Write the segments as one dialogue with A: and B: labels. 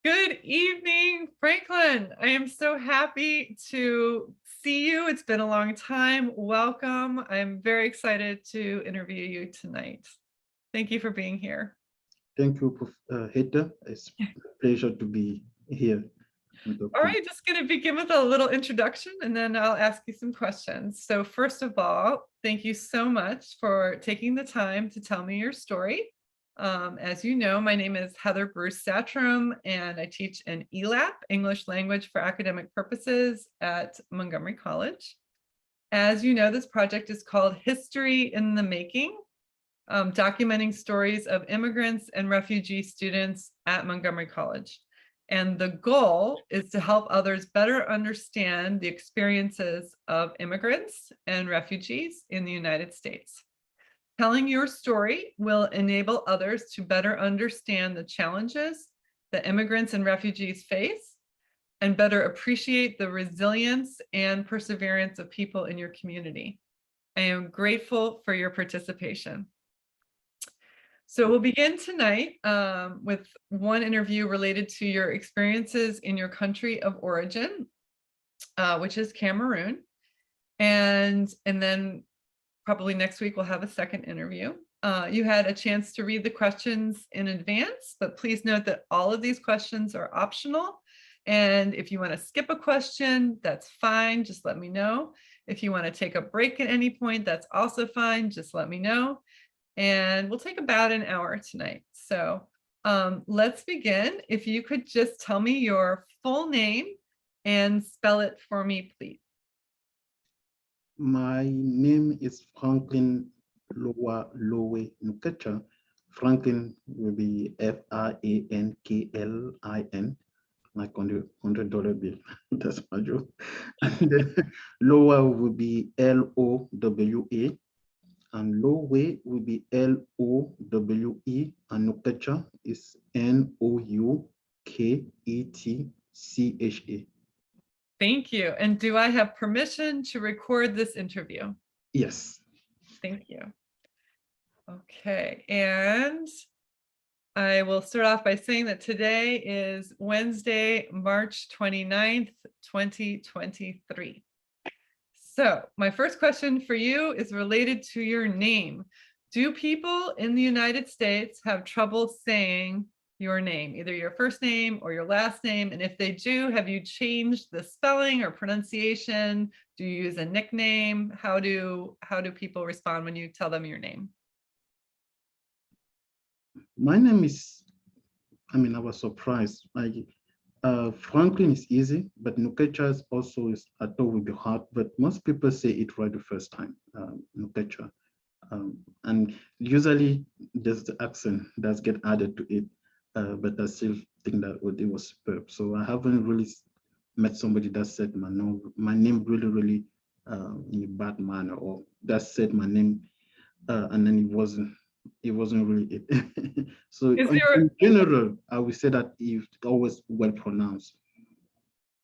A: Good evening, Franklin. I am so happy to see you. It's been a long time. Welcome. I'm very excited to interview you tonight. Thank you for being here.
B: Thank you, Heather. It's a pleasure to be here.
A: All right, just going to begin with a little introduction and then I'll ask you some questions. So first of all, thank you so much for taking the time to tell me your story. As you know, my name is Heather Bruce Satrom and I teach an ELAP, English Language for Academic Purposes at Montgomery College. As you know, this project is called History in the Making, documenting stories of immigrants and refugee students at Montgomery College. And the goal is to help others better understand the experiences of immigrants and refugees in the United States. Telling your story will enable others to better understand the challenges that immigrants and refugees face and better appreciate the resilience and perseverance of people in your community. I am grateful for your participation. So we'll begin tonight with one interview related to your experiences in your country of origin, which is Cameroon. And then probably next week we'll have a second interview. You had a chance to read the questions in advance, but please note that all of these questions are optional. And if you want to skip a question, that's fine. Just let me know. If you want to take a break at any point, that's also fine. Just let me know. And we'll take about an hour tonight. So let's begin. If you could just tell me your full name and spell it for me, please.
B: My name is Franklin Lowe Nukecha. Franklin will be Franklin, like on the $100 bill. That's my joke. And then Lowa will be Lowa. And Lowe will be Lowe, and Nukecha is Nouketcha.
A: Thank you. And do I have permission to record this interview?
B: Yes.
A: Thank you. Okay, and I will start off by saying that today is Wednesday, March 29th, 2023. So my first question for you is related to your name. Do people in the United States have trouble saying your name, either your first name or your last name? And if they do, have you changed the spelling or pronunciation? Do you use a nickname? How do people respond when you tell them your name?
B: My name is, I was surprised. Franklin is easy, but Nukecha also is, I thought would be hard, but most people say it right the first time, Nukecha. And usually there's the accent that's get added to it, but I still think that it was superb. So I haven't really met somebody that said my name really in a bad manner, or that said my name and then it wasn't really it. So in general, I would say that it's always well pronounced.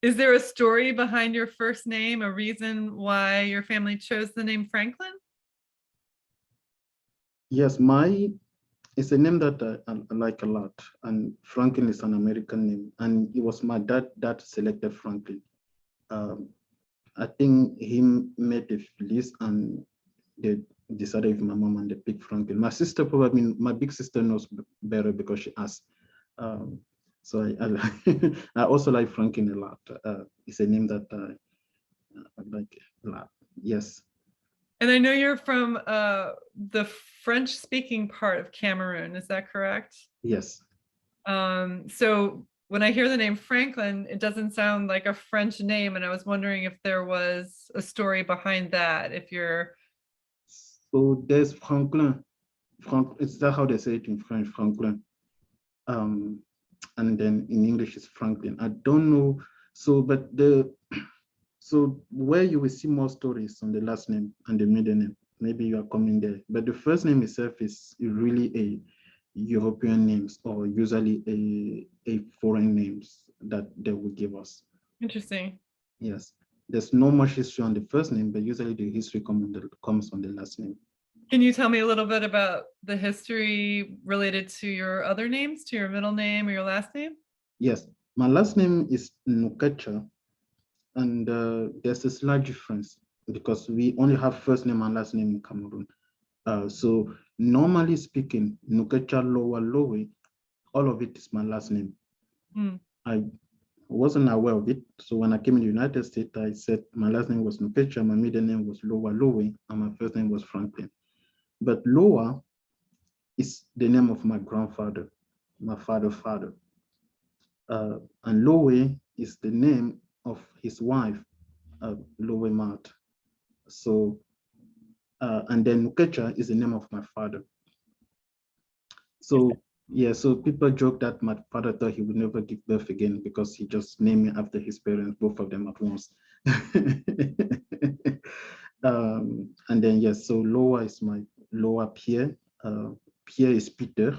A: Is there a story behind your first name, a reason why your family chose the name Franklin?
B: Yes, it's a name that I like a lot, and Franklin is an American name, and it was my dad that selected Franklin. I think he made a list and they decided with my mom and they picked Franklin. My sister probably, my big sister knows better because she asked. So I also like Franklin a lot. It's a name that I like a lot. Yes.
A: And I know you're from the French-speaking part of Cameroon. Is that correct?
B: Yes.
A: So when I hear the name Franklin, it doesn't sound like a French name, and I was wondering if there was a story behind that. If you're
B: so there's Franklin. Is that how they say it in French? Franklin. And then in English it's Franklin. I don't know. So, but so where you will see more stories on the last name and the middle name, maybe you are coming there. But the first name itself is really a European names, or usually a foreign names that they will give us.
A: Interesting.
B: Yes. There's no much history on the first name, but usually the history comes on the last name.
A: Can you tell me a little bit about the history related to your other names, to your middle name or your last name?
B: Yes, my last name is Nukecha, and there's a slight difference because we only have first name and last name in Cameroon. So normally speaking, Nukecha Lowa Lowe, all of it is my last name.
A: Mm.
B: I wasn't aware of it. So when I came in the United States, I said my last name was Nukecha, my middle name was Lowa Lowe, and my first name was Franklin. But Lowa is the name of my grandfather, my father's father. And Lowe is the name of his wife, Lowe Mart. So, and then Nukecha is the name of my father. So, yeah, so people joke that my father thought he would never give birth again because he just named me after his parents, both of them at once. And then, yes, so Loa is my Loa Pierre. Pierre is Peter.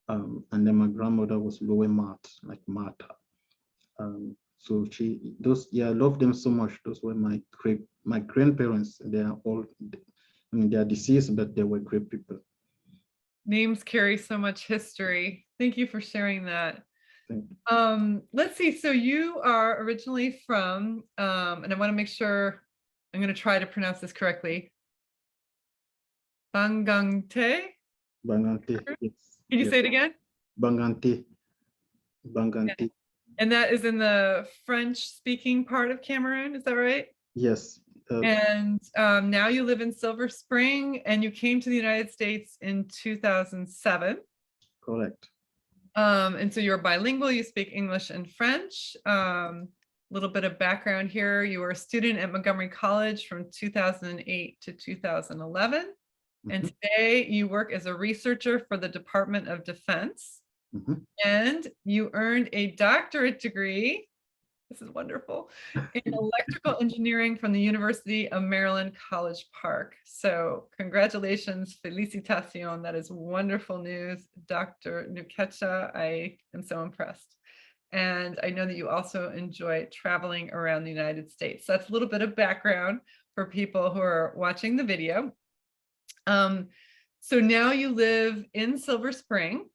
B: And then my grandmother was Loe Mart, like Martha. So I love them so much. Those were my grandparents. They are all, I mean, they are deceased, but they were great people.
A: Names carry so much history. Thank you for sharing that.
B: Thank you.
A: Let's see. So you are originally from, and I want to make sure I'm going to try to pronounce this correctly. Bangangte?
B: Bangante, yes.
A: Can you
B: Yes.
A: say it again?
B: Bangante. Bangante.
A: And that is in the French speaking part of Cameroon. Is that right?
B: Yes.
A: And now you live in Silver Spring and you came to the United States in 2007.
B: Correct.
A: And so you're bilingual, you speak English and French. Little bit of background here. You were a student at Montgomery College from 2008 to 2011. And today you work as a researcher for the Department of Defense. And you earned a doctorate degree, this is wonderful, in electrical engineering from the University of Maryland College Park. So congratulations, felicitación. That is wonderful news, Dr. Nukecha. I am so impressed. And I know that you also enjoy traveling around the United States. So that's a little bit of background for people who are watching the video. So now you live in Silver Spring.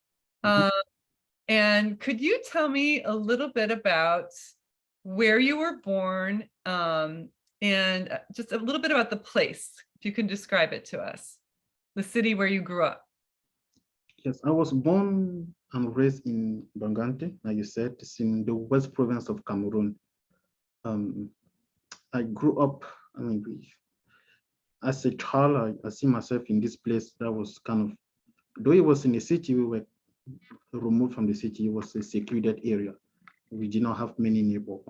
A: And could you tell me a little bit about where you were born and just a little bit about the place, if you can describe it to us, the city where you grew up?
B: Yes, I was born and raised in Bangante, like you said, it's in the West Province of Cameroon. I grew up, I mean, as a child, I see myself in this place that was kind of, though it was in a city, we were removed from the city. It was a secluded area. We did not have many neighbors.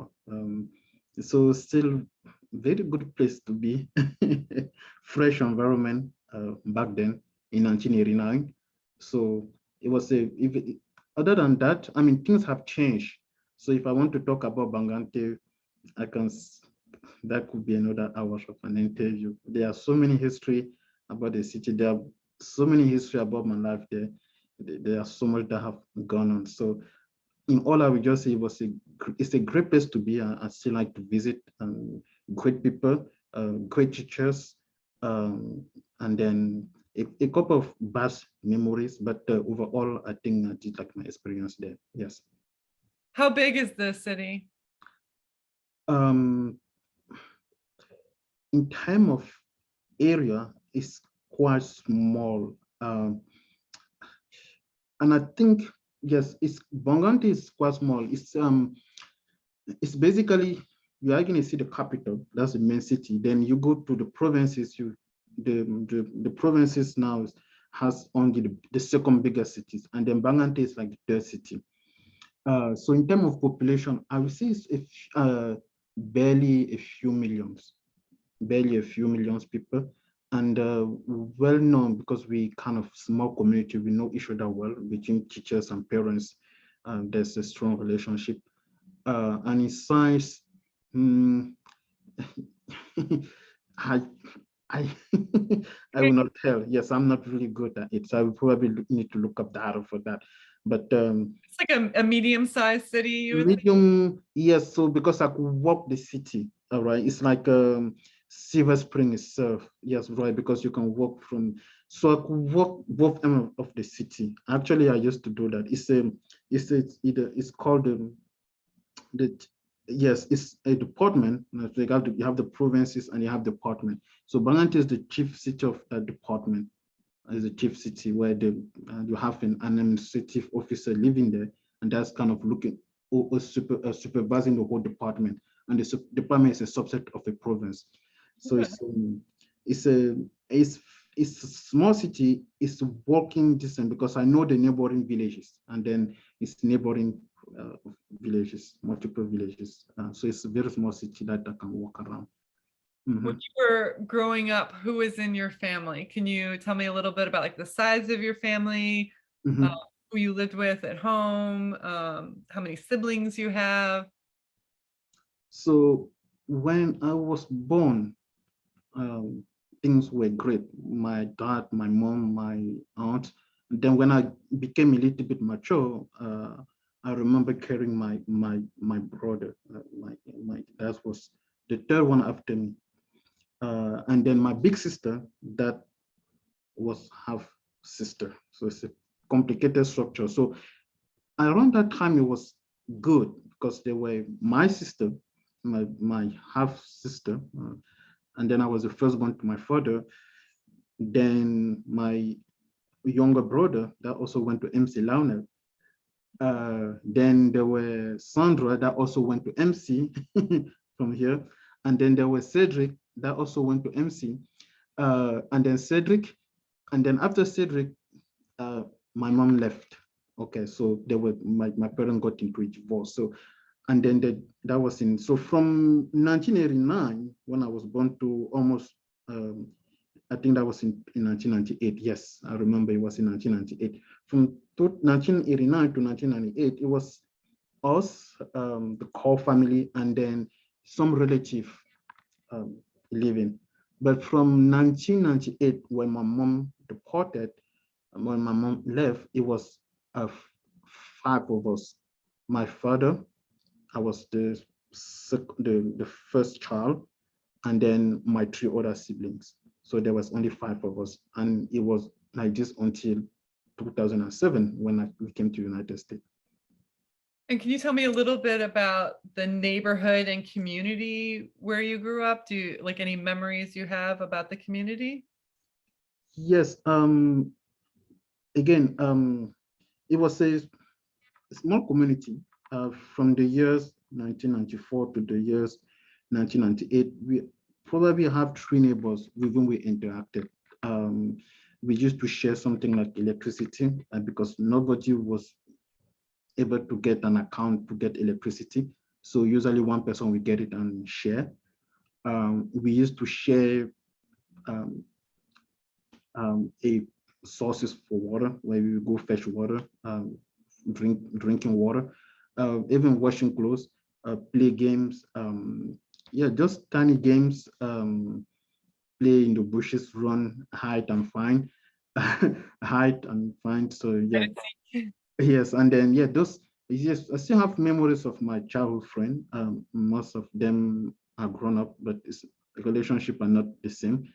B: So still very good place to be. Fresh environment back then in 1989. So it was other than that, I mean, things have changed. So if I want to talk about Bangante, that could be another hour of an interview. There are so many history about the city. There are so many history about my life there. There are so much that have gone on. So in all, I would just say it's a great place to be. I still like to visit. Great people, great teachers, and then a couple of bad memories. But overall, I think I did like my experience there. Yes.
A: How big is the city?
B: In terms of area, it's quite small. And I think, yes, Bangante is quite small. It's basically, you are going to see the capital, that's the main city. Then you go to the provinces, the provinces now has only the second biggest cities, and then Bangante is like the third city. So in terms of population, I would say it's barely a few millions people. And well known because we kind of small community, we know each other well between teachers and parents. There's a strong relationship. And in science, I I will not tell. Yes, I'm not really good at it. So I will probably need to look up data for that. But
A: it's like a medium-sized city, you would
B: medium, yes. So because I could walk the city, all right. It's like Silver Spring itself. Yes, right, because you can walk from So I could walk both ends of the city. Actually, I used to do that. It's called the yes, it's a department. You have the provinces and you have department. So Bangalore is the chief city of that department. Is the chief city where you have an administrative officer living there, and that's kind of looking or supervising the whole department. And the department is a subset of a province. So
A: Okay.
B: it's a it's it's a small city. It's walking distance because I know the neighboring villages, and then it's neighboring villages, multiple villages. So it's a very small city that I can walk around.
A: When
B: Mhm.
A: you were growing up, who was in your family? Can you tell me a little bit about like the size of your family, uh,
B: Mhm.
A: who you lived with at home, how many siblings you have?
B: So when I was born, um, things were great. My dad, my mom, my aunt. And then when I became a little bit mature, I remember carrying my brother. My that was the third one after me. And then my big sister that was half sister. So it's a complicated structure. So around that time, it was good because they were my sister, my half sister, and then I was the firstborn to my father. Then my younger brother that also went to MC Launel. Then there were Sandra that also went to MC from here. And then there was Cedric that also went to MC. And then Cedric, and then after Cedric, uh, my mom left. Okay, so they were my parents got into a divorce. So and then that was in so from 1989 when I was born to almost I think that was in 1998. Yes, I remember it was in 1998. From 1989 to 1998, it was us, the core family, and then some relative um, living. But from 1998, when my mom deported, when my mom left, it was uh, five of us. My father, I was the first child, and then my three other siblings. So there was only five of us, and it was like this until 2007 when we came to United States.
A: And can you tell me a little bit about the neighborhood and community where you grew up? Do you like any memories you have about the community?
B: Yes. Again, it was a small community from the years 1994 to the years 1998. We probably have three neighbors with whom we interacted. Um, we used to share something like electricity because nobody was able to get an account to get electricity. So usually one person will get it and share. We used to share um, a sources for water where we go fetch water, drinking water, even washing clothes, play games. Yeah, just tiny games. Play in the bushes, run, hide and find, hide and find. So yeah, yes, and then yeah, those yes, I still have memories of my childhood friend. Most of them are grown up, but the relationship are not the same.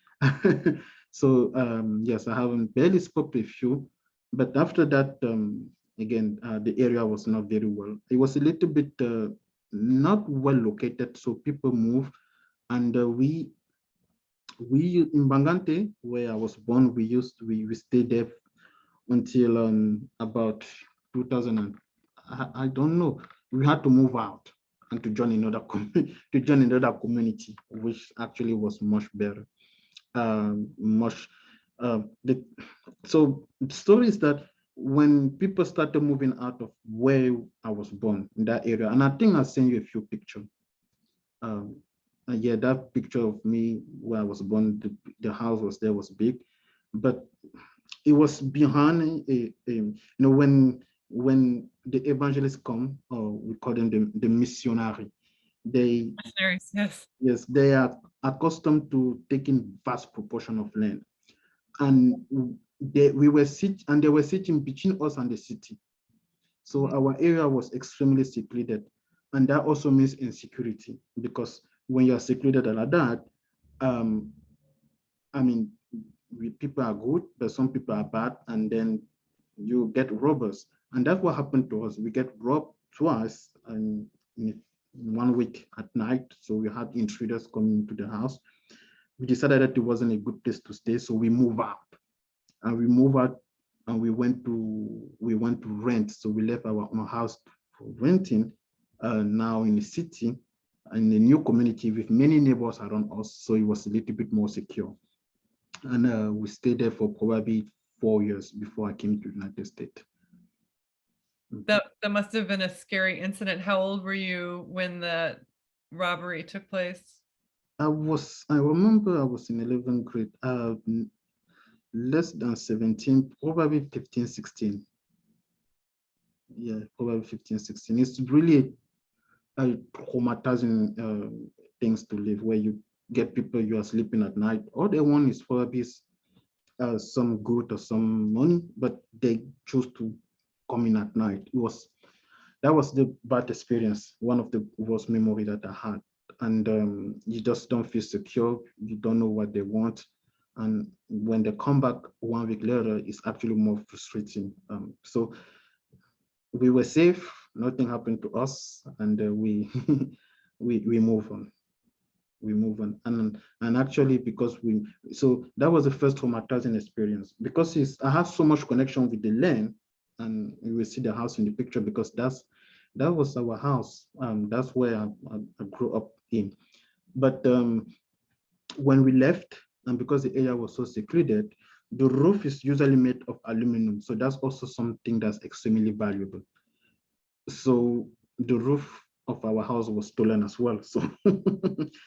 B: So yes, I haven't barely spoke to a few, but after that, again, the area was not very well. It was a little bit not well located, so people move, and we in Bangante, where I was born, we stayed there until about 2000 and I don't know. We had to move out and to join another to join another community, which actually was much better. Much the so the story is that when people started moving out of where I was born in that area, and I think I sent you a few pictures. Um, yeah, that picture of me where I was born, the house was there was big, but it was behind when the evangelists come, or we call them the missionary, they
A: Missionaries, yes.
B: yes, they are accustomed to taking vast proportion of land, and they were sitting between us and the city. So
A: Mhm.
B: our area was extremely secluded, and that also means insecurity because when you are secluded like that, um, I mean, people are good, but some people are bad, and then you get robbers. And that's what happened to us. We get robbed twice in 1 week at night. So we had intruders coming into the house. We decided that it wasn't a good place to stay, so we moved out. And we moved out, and we went to rent. So we left our own house for renting. Now in the city, in a new community with many neighbors around us, so it was a little bit more secure. And we stayed there for probably 4 years before I came to the United States.
A: That must have been a scary incident. How old were you when the robbery took place?
B: I remember I was in 11th grade, less than 17, probably 15, 16. Yeah, probably 15, 16. It's really a traumatizing things to live, where you get people, you are sleeping at night. All they want is probably some good or some money, but they choose to come in at night. That was the bad experience, one of the worst memory that I had. And you just don't feel secure. You don't know what they want. And when they come back 1 week later, it's actually more frustrating. So we were safe, nothing happened to us, and we we move on. We move on. And actually, because so that was the first traumatizing experience, because I have so much connection with the land, and you will see the house in the picture, because that was our house. That's where I grew up in. But when we left, and because the area was so secluded, the roof is usually made of aluminum. So that's also something that's extremely valuable. So the roof of our house was stolen as well. So,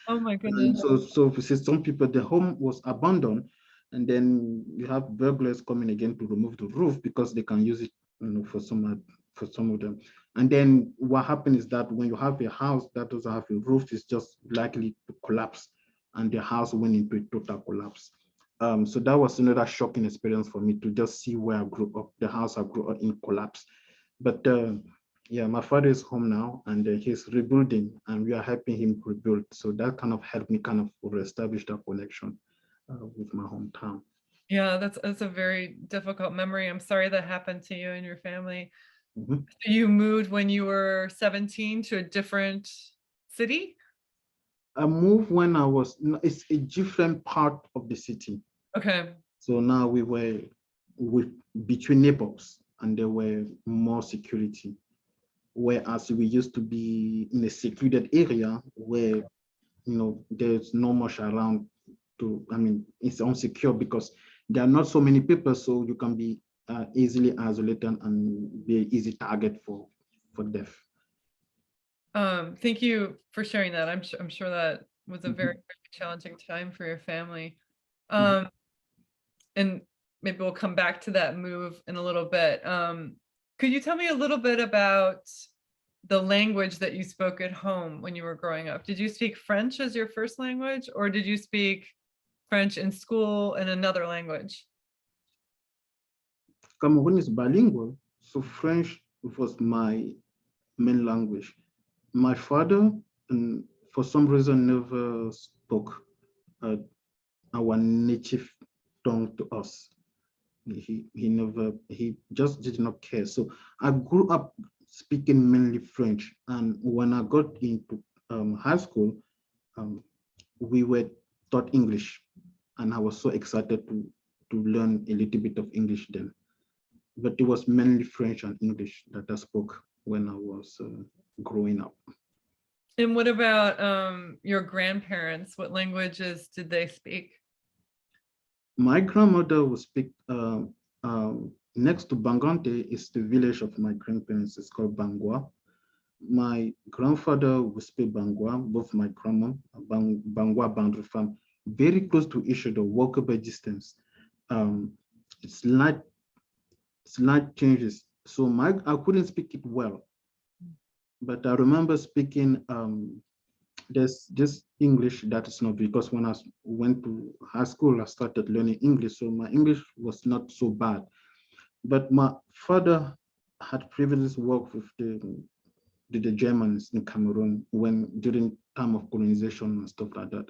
A: Oh my goodness.
B: so some people, the home was abandoned, and then you have burglars coming again to remove the roof because they can use it, for some of them. And then what happened is that when you have a house that doesn't have a roof, it's just likely to collapse, and the house went into a total collapse. So that was another shocking experience for me, to just see where I grew up, the house I grew up in collapse. But yeah, my father is home now, and he's rebuilding, and we are helping him rebuild. So that kind of helped me kind of reestablish that connection with my hometown.
A: Yeah, that's a very difficult memory. I'm sorry that happened to you and your family.
B: Mhm.
A: So you moved when you were 17 to a different city?
B: I moved when I was, it's a different part of the city.
A: Okay.
B: So now we were between neighbors, and there were more security. Whereas we used to be in a secluded area where, there's not much around it's unsecure because there are not so many people, so you can be easily isolated and be an easy target for death.
A: Thank you for sharing that. I'm sure that was a very,
B: Mhm,
A: very challenging time for your family.
B: mhm.
A: Um, and maybe we'll come back to that move in a little bit. Could you tell me a little bit about the language that you spoke at home when you were growing up? Did you speak French as your first language, or did you speak French in school and another language?
B: Cameroon is bilingual, so French was my main language. My father, for some reason, never spoke uh, our native tongue to us. He just did not care. So I grew up speaking mainly French, and when I got into high school, um, we were taught English, and I was so excited to learn a little bit of English then. But it was mainly French and English that I spoke when I was growing up.
A: And what about your grandparents? What languages did they speak?
B: My grandmother would speak next to Bangante is the village of my grandparents. It's called Bangwa. My grandfather would speak Bangwa, both my grandma, Bangwa boundary farm, very close to each other, walkable distance. Um, slight, slight changes. So I couldn't speak it well, but I remember speaking there's this English that is not, because when I went to high school, I started learning English, so my English was not so bad. But my father had previously worked with the Germans in Cameroon during time of colonization and stuff like that.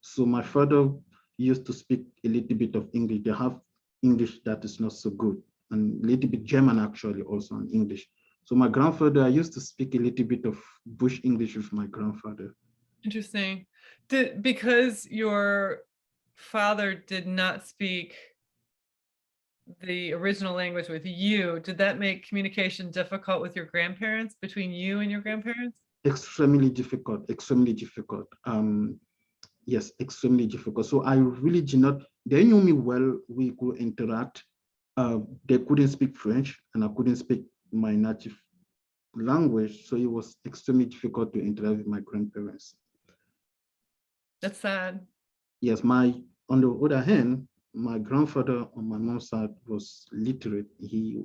B: So my father used to speak a little bit of English. They have English that is not so good, and a little bit German actually also in English. So my grandfather, I used to speak a little bit of Bush English with my grandfather.
A: Interesting. Because your father did not speak the original language with you, did that make communication difficult with your grandparents, between you and your grandparents?
B: Extremely difficult, extremely difficult. Yes, extremely difficult. So I really did not, they knew me well, we could interact. They couldn't speak French and I couldn't speak my native language. So it was extremely difficult to interact with my grandparents.
A: That's sad.
B: Yes, on the other hand, my grandfather on my mom's side was literate. He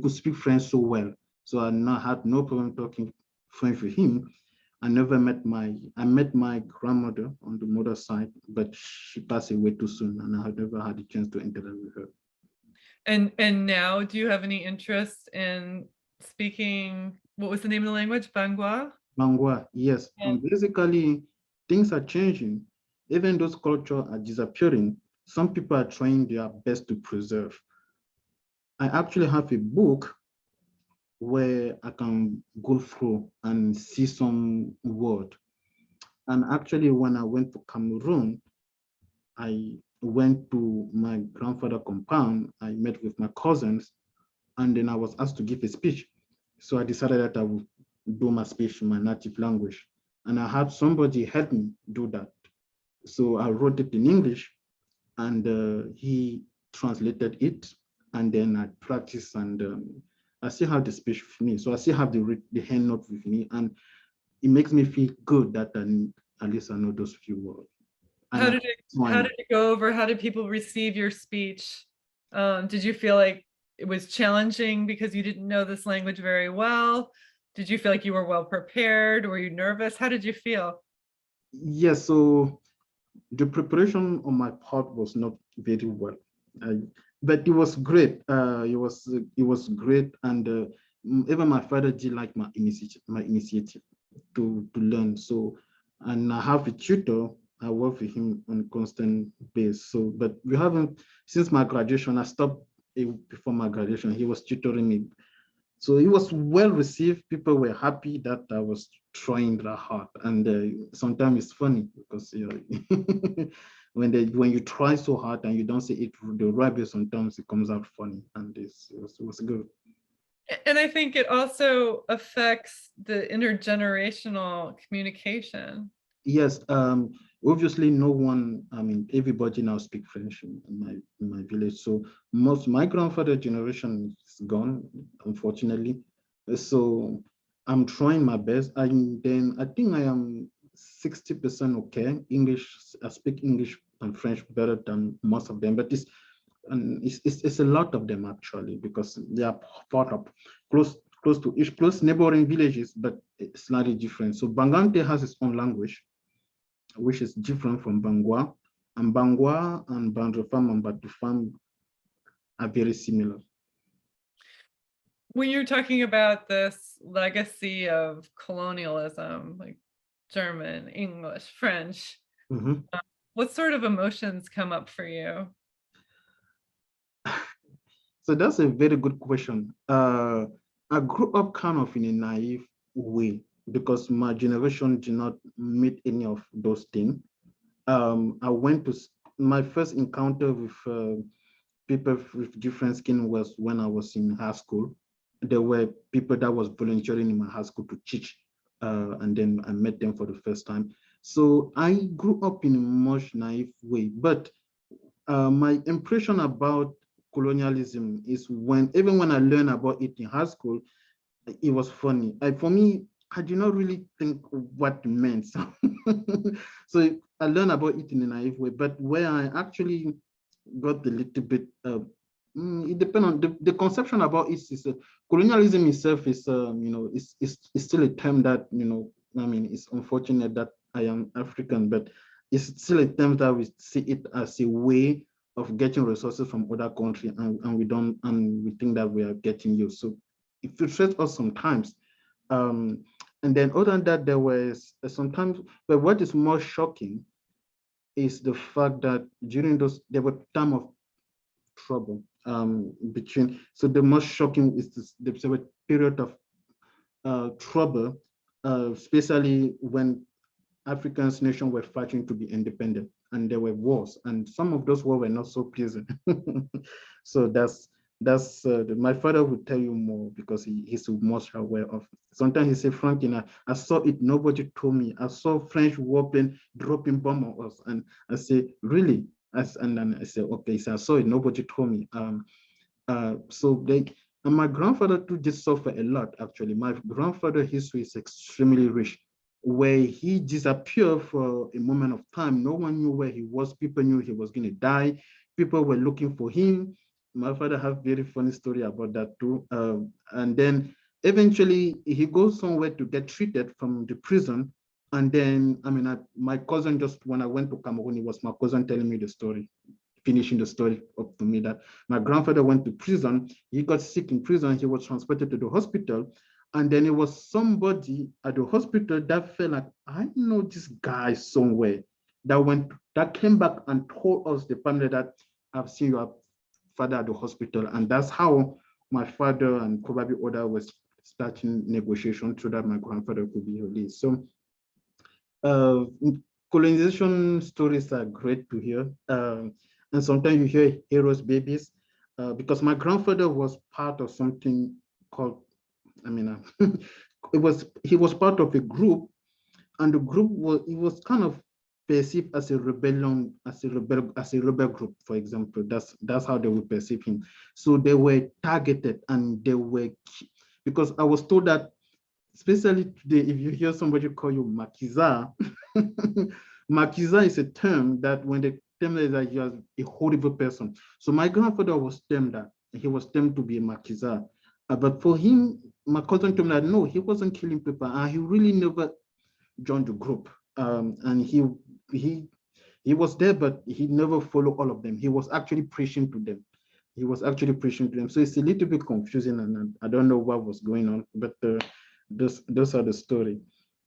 B: could speak French so well. So had no problem talking French with him. I met my grandmother on the mother's side, but she passed away too soon and I had never had a chance to interact with her.
A: And now, do you have any interest in speaking, what was the name of the language? Bangwa?
B: Bangwa, yes.
A: Yeah.
B: Basically, things are changing. Even those cultures are disappearing. Some people are trying their best to preserve. I actually have a book where I can go through and see some word. And actually, when I went to Cameroon, I went to my grandfather compound. I met with my cousins, and then I was asked to give a speech. So I decided that I would do my speech in my native language. And I had somebody help me do that. So I wrote it in English, and he translated it. And then I practiced, and I still have the speech with me. So I still have the hand note with me, and it makes me feel good that at least I know those few words.
A: How did it go over? How did people receive your speech? Did you feel like it was challenging because you didn't know this language very well? Did you feel like you were well prepared? Were you nervous? How did you feel?
B: Yes, so the preparation on my part was not very well, but it was great. It was great, and even my father did like my initiative to learn. So, and I have a tutor. I work with him on a constant base. So, but we haven't since my graduation. I stopped before my graduation. He was tutoring me. So it was well received. People were happy that I was trying that hard. And sometimes it's funny because when you try so hard and you don't say it the right way, sometimes it comes out funny. And it was good.
A: And I think it also affects the intergenerational communication.
B: Yes, obviously no one, I mean, everybody now speak French in my village. So my grandfather generation is gone, unfortunately. So I'm trying my best. I think I am 60% okay. I speak English and French better than most of them, but it's a lot of them actually, because they are part of close neighboring villages, but it's slightly different. So Bangante has its own language, which is different from Bangwa. And Bangwa and Bandrofam and Batufam are very similar.
A: When you're talking about this legacy of colonialism, like German, English, French, what sort of emotions come up for you?
B: So that's a very good question. I grew up kind of in a naive way because my generation did not meet any of those things. I went to my first encounter with people with different skin was when I was in high school. There were people that was volunteering in my high school to teach, and then I met them for the first time. So I grew up in a much naive way, but my impression about colonialism is even when I learned about it in high school, it was funny. For me, I did not really think what it meant. So I learned about it in a naive way, but where I actually got a little bit, it depends on the conception about it is colonialism itself is, is still a term that, I mean, it's unfortunate that I am African, but it's still a term that we see it as a way of getting resources from other countries, and we think that we are getting used. So it frustrates us sometimes. And then other than that, there was sometimes, but what is more shocking is the fact that during those, there were time of trouble between, so the most shocking is this, there was a period of trouble, especially when African nations were fighting to be independent, and there were wars, and some of those wars were not so pleasant. So that's my father would tell you more because he's most aware of. Sometimes he said, Franklin, I saw it, nobody told me. I saw French warplane dropping bomb on us, and I say, really? And then I said, okay, so I saw it, nobody told me. So they, and my grandfather too did suffer a lot, actually. My grandfather history is extremely rich, where he disappeared for a moment of time. No one knew where he was. People knew he was going to die. People were looking for him. My father has very funny story about that too. And then eventually he goes somewhere to get treated from the prison. And then, I mean, my cousin, just when I went to Cameroon, it was my cousin telling me the story, finishing the story up to me, that my grandfather went to prison. He got sick in prison. He was transported to the hospital. And then it was somebody at the hospital that felt like, I know this guy somewhere, that came back and told us, the family, that I've seen your father at the hospital. And that's how my father and probably other was starting negotiation so that my grandfather could be released. So uh, colonization stories are great to hear. And sometimes you hear heroes' babies, because my grandfather was part of something called, I mean, he was part of a group, and the group was kind of perceived as a rebellion, as a rebel group, for example. That's how they would perceive him. So they were targeted, and they were, because I was told that, especially today, if you hear somebody call you Makiza, Makiza is a term that when they term is that you are a horrible person. So my grandfather was termed that. He was termed to be a Makiza. But for him, my cousin told me that no, he wasn't killing people, and he really never joined the group. And he was there, but he never followed all of them. He was actually preaching to them. He was actually preaching to them. So it's a little bit confusing, and I don't know what was going on, but those are the story.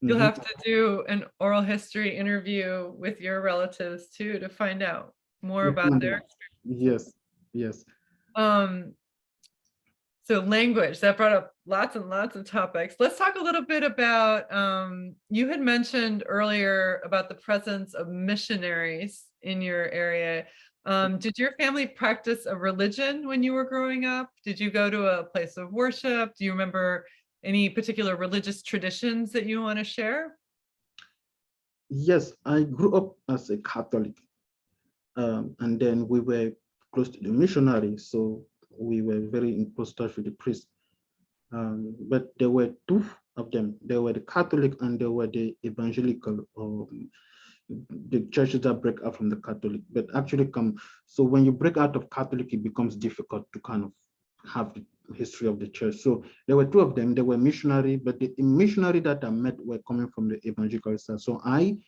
A: You'll have to do an oral history interview with your relatives too to find out more about their
B: experiences. Yes.
A: So language, that brought up lots and lots of topics. Let's talk a little bit about, you had mentioned earlier about the presence of missionaries in your area. Did your family practice a religion when you were growing up? Did you go to a place of worship? Do you remember any particular religious traditions that you want to share?
B: Yes, I grew up as a Catholic. And then we were close to the missionary, so we were very in close touch with the priest. But there were two of them. There were the Catholic and there were the evangelical, the churches that break out from the Catholic. But actually so when you break out of Catholic, it becomes difficult to kind of have the history of the church. So there were two of them. They were missionary, but the missionary that I met were coming from the evangelical side. So I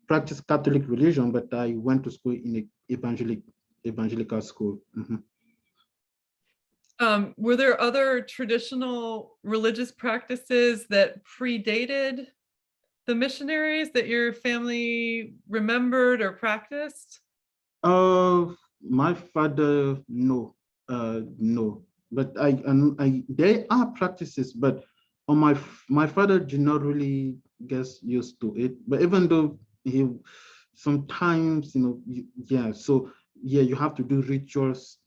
B: practiced Catholic religion, but I went to school in an evangelical school.
A: Were there other traditional religious practices that predated the missionaries that your family remembered or practiced?
B: My father, no, no. But there are practices, but on my father did not really get used to it. But even though he sometimes, yeah. So yeah, you have to do rituals.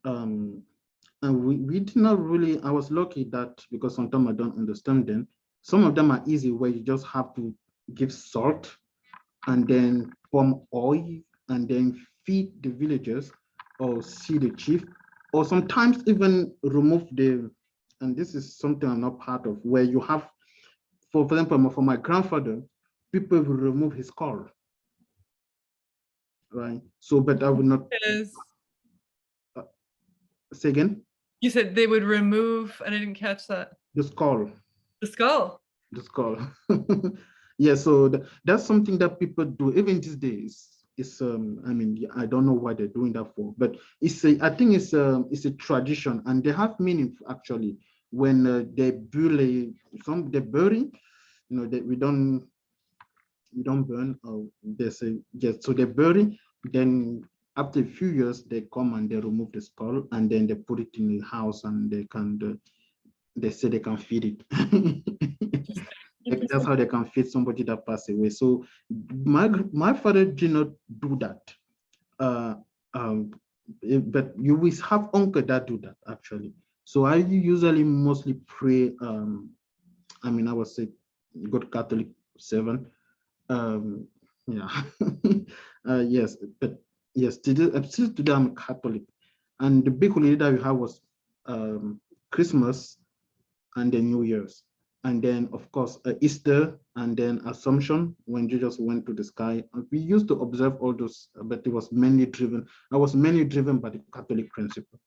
B: And we did not really. I was lucky that because sometimes I don't understand them. Some of them are easy, where you just have to give salt and then pour oil and then feed the villagers or see the chief, or sometimes even remove and this is something I'm not part of, where you have, for example, for my grandfather, people will remove his skull, right? So, but I would not. Say again?
A: You said they would remove, I didn't catch that.
B: The skull.
A: The skull.
B: The skull. Yeah, so that's something that people do even these days. It's I mean, I don't know why they're doing that for, but I think it's a tradition, and they have meaning actually. When they bury that we don't burn, they say yes, so they bury, Then after a few years, they come and they remove the skull and then they put it in the house and they say they can feed it. That's how they can feed somebody that passed away. So my father did not do that. Uh, um, but you will have uncle that do that actually. So I usually mostly pray. I was a good Catholic servant. Um, yeah, yes, but yes, still today I'm Catholic, and the big holiday that we had was Christmas and then New Year's, and then of course Easter, and then Assumption when Jesus went to the sky. And we used to observe all those, but it was mainly driven. I was mainly driven by the Catholic principle.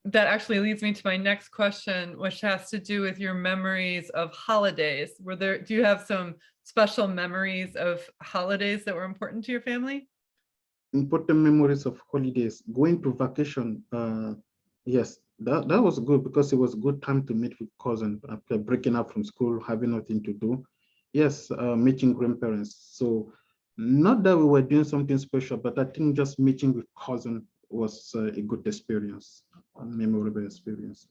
A: That actually leads me to my next question, which has to do with your memories of holidays. Do you have some special memories of holidays that were important to your family?
B: Important memories of holidays, going to vacation. Yes, that was good because it was a good time to meet with cousins after breaking up from school, having nothing to do. Yes, meeting grandparents. So not that we were doing something special, but I think just meeting with cousin was a good experience, a memorable experience.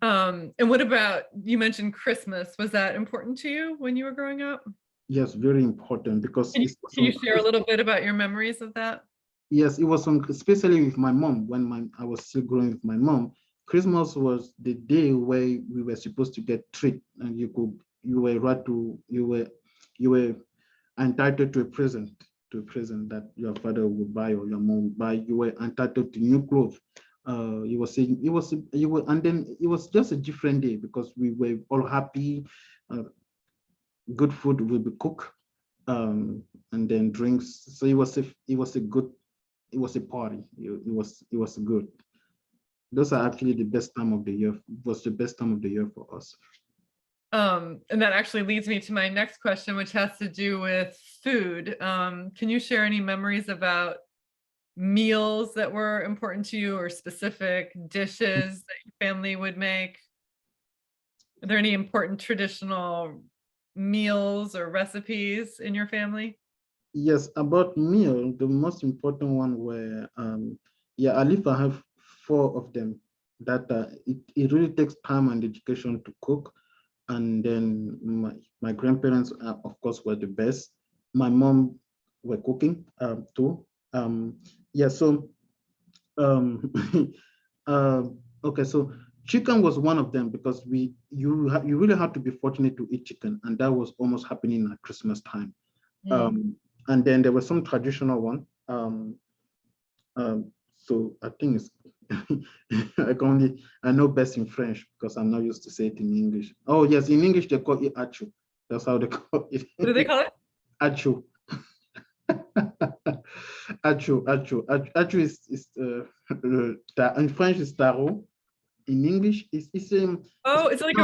A: And what about, you mentioned Christmas. Was that important to you when you were growing up?
B: Yes, very important because
A: Can you share a little bit about your memories of that?
B: Yes, it was especially with my mom when I was still growing with my mom. Christmas was the day where we were supposed to get treat, and you were right to you were entitled to a present that your father would buy or your mom would buy. You were entitled to new clothes. You were saying it was you were, and then it was just a different day because we were all happy. Good food will be cooked, and then drinks. So it was a party. It was good. Those are actually the best time of the year. It was the best time of the year for us.
A: And that actually leads me to my next question, which has to do with food. Can you share any memories about meals that were important to you or specific dishes that your family would make? Are there any important traditional meals or recipes in your family?
B: Yes, about meal, the most important one were yeah, at least I have four of them that it really takes time and education to cook. And then my grandparents, of course, were the best. My mom were cooking too. Yeah, so um, uh, okay, so chicken was one of them because you really had to be fortunate to eat chicken, and that was almost happening at Christmas time. Um, and then there was some traditional one. So I think it's I know best in French because I'm not used to say it in English. Oh yes, in English they call it achu. That's how they call it.
A: What do they call it?
B: Achu. Achu is in French is taro. In English
A: Oh, it's like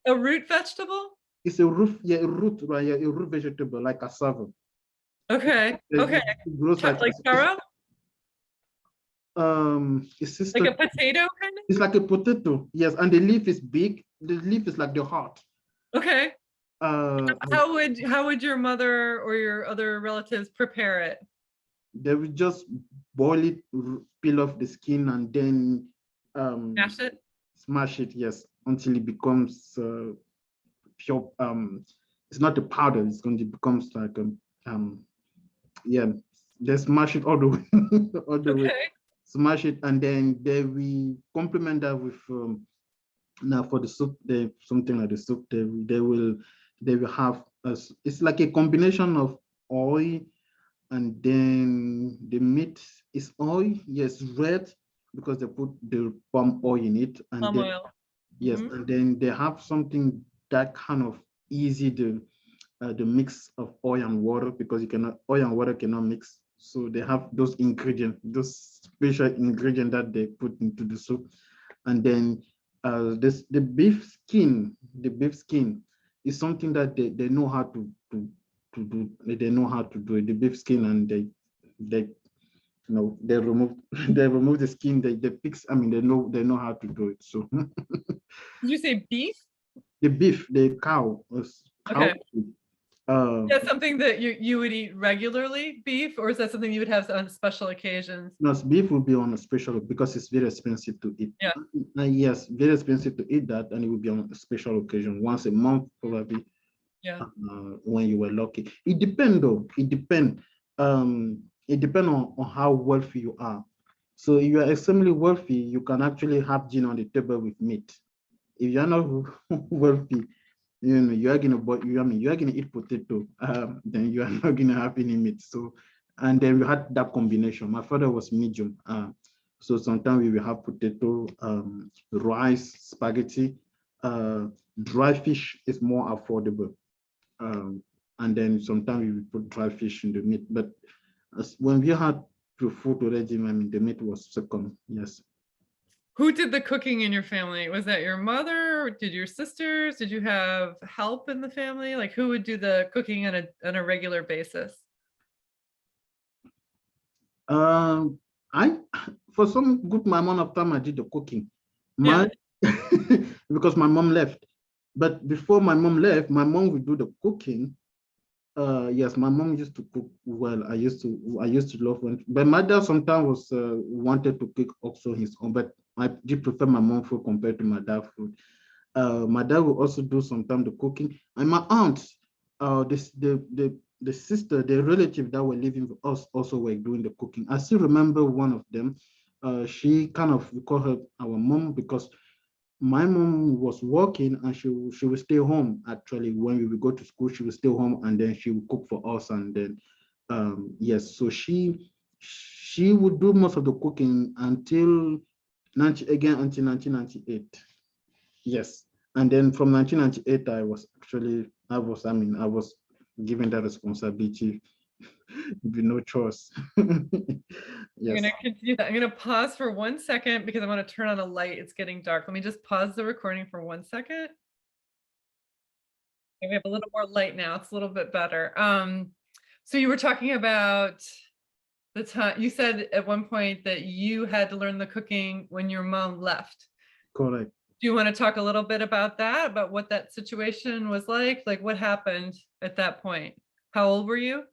A: a root vegetable?
B: It's a root, yeah, a root, right? Yeah, a root vegetable like cassava.
A: Okay. Okay.
B: It grows like
A: taro?
B: it's
A: Like a potato kind of?
B: It's like a potato, yes, and the leaf is big. The leaf is like the heart.
A: Okay. How would your mother or your other relatives prepare it?
B: They will just boil it, peel off the skin, and then
A: Mash it?
B: smash it, yes, until it becomes pure. It's not a powder. It's going to become like yeah. They smash it all the way, all the way. Smash it, and then they will complement that with now for the soup. Something like the soup. They will have it's like a combination of oil, and then the meat is oil, yes, red because they put the palm oil in it, and
A: Palm
B: then
A: oil.
B: yes, and then they have something that kind of easy the mix of oil and water because oil and water cannot mix. So they have those ingredients, those special ingredients that they put into the soup, and then the beef skin is something that they know how to do. They know how to do it. The beef skin, and they they remove they remove the skin. They fix. I mean, they know how to do it. So
A: did you say beef?
B: the beef, the cow,
A: Okay. That's something that you would eat regularly, beef, or is that something you would have on special occasions?
B: No, beef will be on a special because it's very expensive to eat.
A: Yeah.
B: Yes, very expensive to eat that, and it will be on a special occasion once a month, probably.
A: Yeah.
B: When you were lucky. It depends though. It depends. It depends on how wealthy you are. So if you are extremely wealthy, you can actually have gin on the table with meat. If you're not wealthy, you are gonna you're gonna eat potato, then you are not gonna have any meat. So, and then we had that combination. My father was medium. So sometimes we will have potato, rice, spaghetti. Dry fish is more affordable. And then sometimes we put dry fish in the meat. But when we had the food already, the meat was second. Yes.
A: Who did the cooking in your family? Was that your mother? Or did your sisters? Did you have help in the family? Like who would do the cooking on a regular basis?
B: I for some good amount of time I did the cooking.
A: Yeah.
B: Because my mom left. But before my mom left, my mom would do the cooking. Yes, my mom used to cook well. I used to love when, but my dad sometimes was wanted to cook also his own, but I did prefer my mom food compared to my dad food. My dad will also do sometimes the cooking, and my aunt, the sister, the relative that were living with us also were doing the cooking. I still remember one of them. She kind of, we call her our mom because my mom was working and she would stay home. Actually, when we would go to school, she would stay home and then she would cook for us. And then yes, so she would do most of the cooking until 1998. Yes, and then from 1998 I was given that responsibility with no choice.
A: I'm
B: Yes.
A: gonna continue that. I'm gonna pause for 1 second because I want to turn on a light. It's getting dark. Let me just pause the recording for 1 second. Okay, we have a little more light now. It's a little bit better. So you were talking about the time you said at one point that you had to learn the cooking when your mom left.
B: Correct.
A: Do you want to talk a little bit about that, about what that situation was like? Like what happened at that point? How old were you?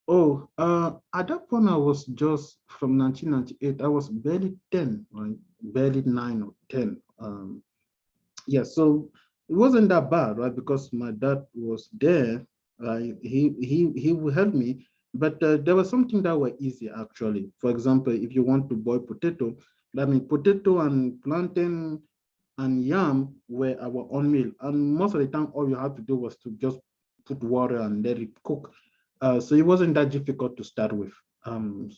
B: Oh, at that point, I was just from 1998. I was barely 10, right? Barely 9 or 10. Yeah, so it wasn't that bad, right? Because my dad was there. He would help me, but there was something that were easy actually. For example, if you want to boil potato, potato and plantain and yam were our own meal, and most of the time, all you had to do was to just put water and let it cook. So it wasn't that difficult to start with.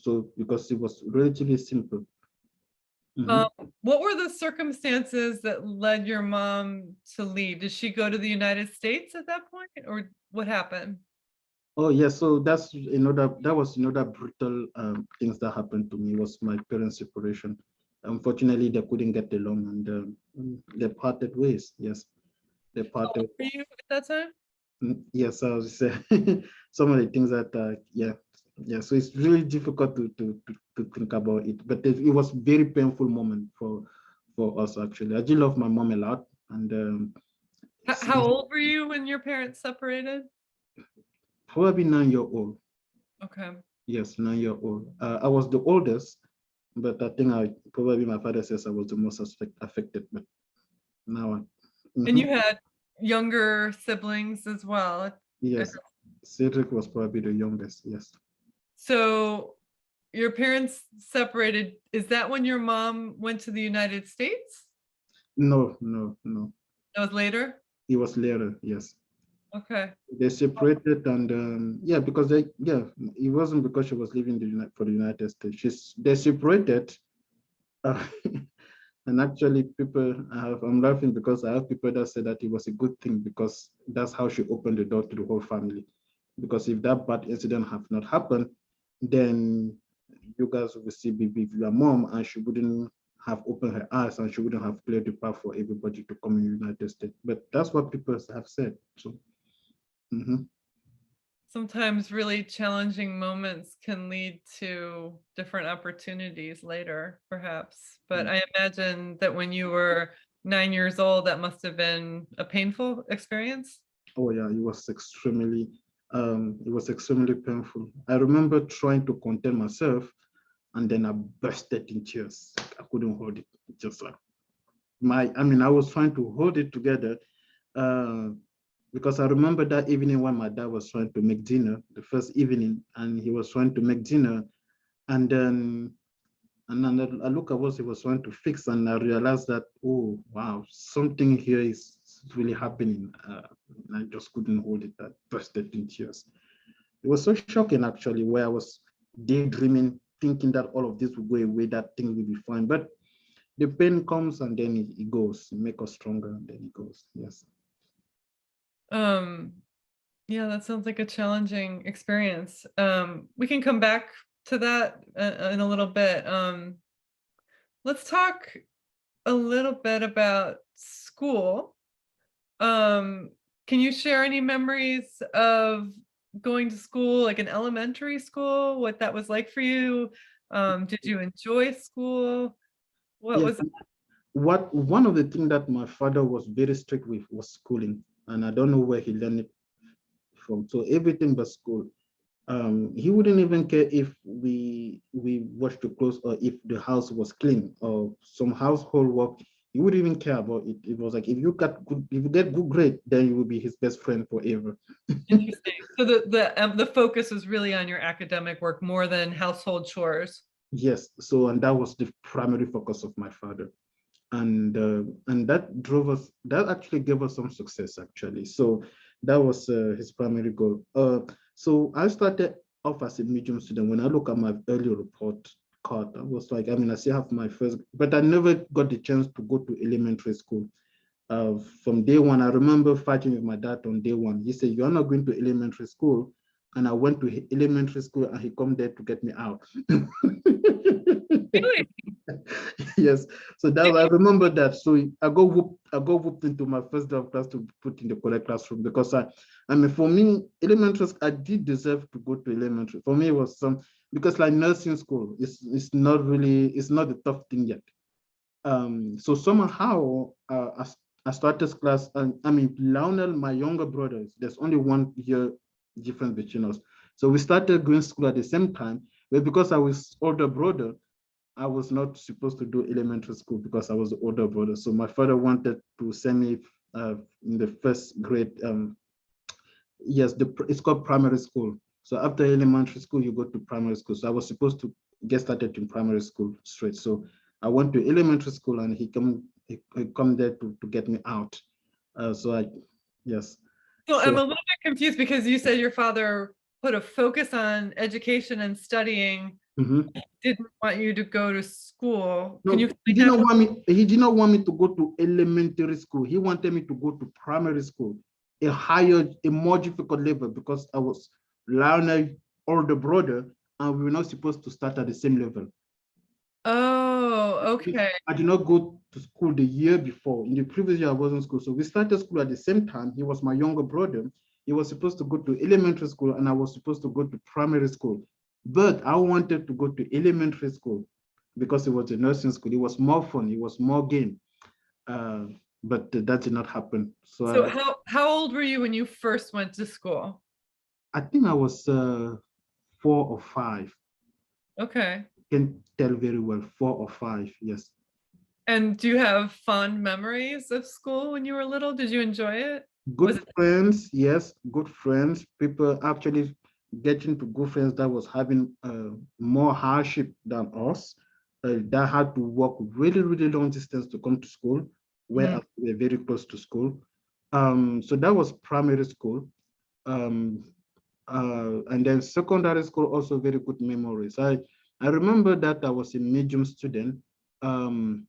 B: So because it was relatively simple.
A: Um,
B: Mhm.
A: what were the circumstances that led your mom to leave? Did she go to the United States at that point, or what happened?
B: Oh yes, so that was another brutal things that happened to me was my parents' separation. Unfortunately, they couldn't get along and they parted ways. Yes, they
A: How old
B: parted.
A: were you at that time?
B: Yes, I was some of the things that yeah, yeah. So it's really difficult to think about it, but it was very painful moment for us actually. I do love my mom a lot, and
A: How old were you when your parents separated?
B: probably 9 year old.
A: Okay.
B: Yes, 9 year old. I was the oldest, but I think I probably my father says I was the most affected. But now,
A: And you
B: mhm.
A: had younger siblings as well. Uh,
B: Yes, Cedric was probably the youngest. Yes.
A: So your parents separated. Is that when your mom went to the United States?
B: No, no, no.
A: That was later?
B: It was later. Yes.
A: Okay.
B: They separated and yeah, because it wasn't because she was leaving for the United States. They separated. Uh, and actually, I'm laughing because I have people that say that it was a good thing because that's how she opened the door to the whole family. Because if that bad incident have not happened, then you guys will still be with your mom and she wouldn't have opened her eyes and she wouldn't have cleared the path for everybody to come in the United States. But that's what people have said. So, mhm.
A: Sometimes really challenging moments can lead to different opportunities later, perhaps. But I imagine that when you were 9 years old, that must have been a painful experience.
B: Oh yeah, it was extremely. It was extremely painful. I remember trying to contain myself, and then I bursted in tears. I couldn't hold it. Just like I was trying to hold it together, uh, because I remember that evening when my dad was trying to make dinner, the first evening, and he was trying to make dinner, and then I look at what he was trying to fix, and I realized that, oh wow, something here is really happening. I just couldn't hold it. I bursted in tears. It was so shocking, actually, where I was daydreaming, thinking that all of this will go away, that things will be fine. But the pain comes and then it goes. It makes us stronger, and then it goes. Yes.
A: Um, yeah, that sounds like a challenging experience. We can come back to that in a little bit. Let's talk a little bit about school. Can you share any memories of going to school, like in elementary school, what that was like for you? Did you enjoy school? What
B: Yes.
A: was
B: One of the things that my father was very strict with was schooling, and I don't know where he learned it from. So everything but school. He wouldn't even care if we washed the clothes or if the house was clean or some household work. He wouldn't even care about it. It was like if you get good grade, then you will be his best friend forever.
A: interesting? So the focus was really on your academic work more than household chores.
B: Yes. So and that was the primary focus of my father, and that drove us. That actually gave us some success actually. So that was his primary goal. So I started off as a medium student. When I look at my early report card, I was like, I still have my first, but I never got the chance to go to elementary school. From day one, I remember fighting with my dad on day one. He said, "You are not going to elementary school." And I went to elementary school and he come there to get me out.
A: Really?
B: Yes, so that I remember that. So I got whooped into my first day of class to put in the correct classroom because for me, elementary, I did deserve to go to elementary. For me, it was some because like nursing school, it's not a tough thing yet. So somehow I started class, and Lionel, my younger brother, there's only 1 year difference between us. So we started going to school at the same time, but because I was older brother, I was not supposed to do elementary school because I was the older brother. So my father wanted to send me in the first grade. Yes, it's called primary school. So after elementary school, you go to primary school. So I was supposed to get started in primary school straight. So I went to elementary school, and he come there to get me out. Yes.
A: So I'm
B: So
A: a little bit confused because you said your father put a focus on education and studying,
B: mhm.
A: didn't want you to go to school. Can you
B: No, he
A: explain
B: did
A: that?
B: not want me. He did not want me to go to elementary school. He wanted me to go to primary school, a more difficult level, because I was Lionel older brother, and we were not supposed to start at the same level.
A: Oh, okay.
B: I did not go to school the year before. In the previous year, I was in school. So we started school at the same time. He was my younger brother. He was supposed to go to elementary school, and I was supposed to go to primary school. But I wanted to go to elementary school because it was a nursing school. It was more fun. It was more game. Uh, but that did not happen. So
A: So how old were you when you first went to school?
B: I think I was 4 or 5.
A: Okay.
B: Can't tell very well. 4 or 5. Yes.
A: And do you have fond memories of school when you were little? Did you enjoy it? Was
B: Good
A: it
B: friends, yes, good friends. People actually getting to good friends that was having more hardship than us, that had to walk really, really long distance to come to school,
A: Mm.
B: whereas we were very close to school. So that was primary school. Um, and then secondary school, also very good memories. I remember that I was a medium student. Um,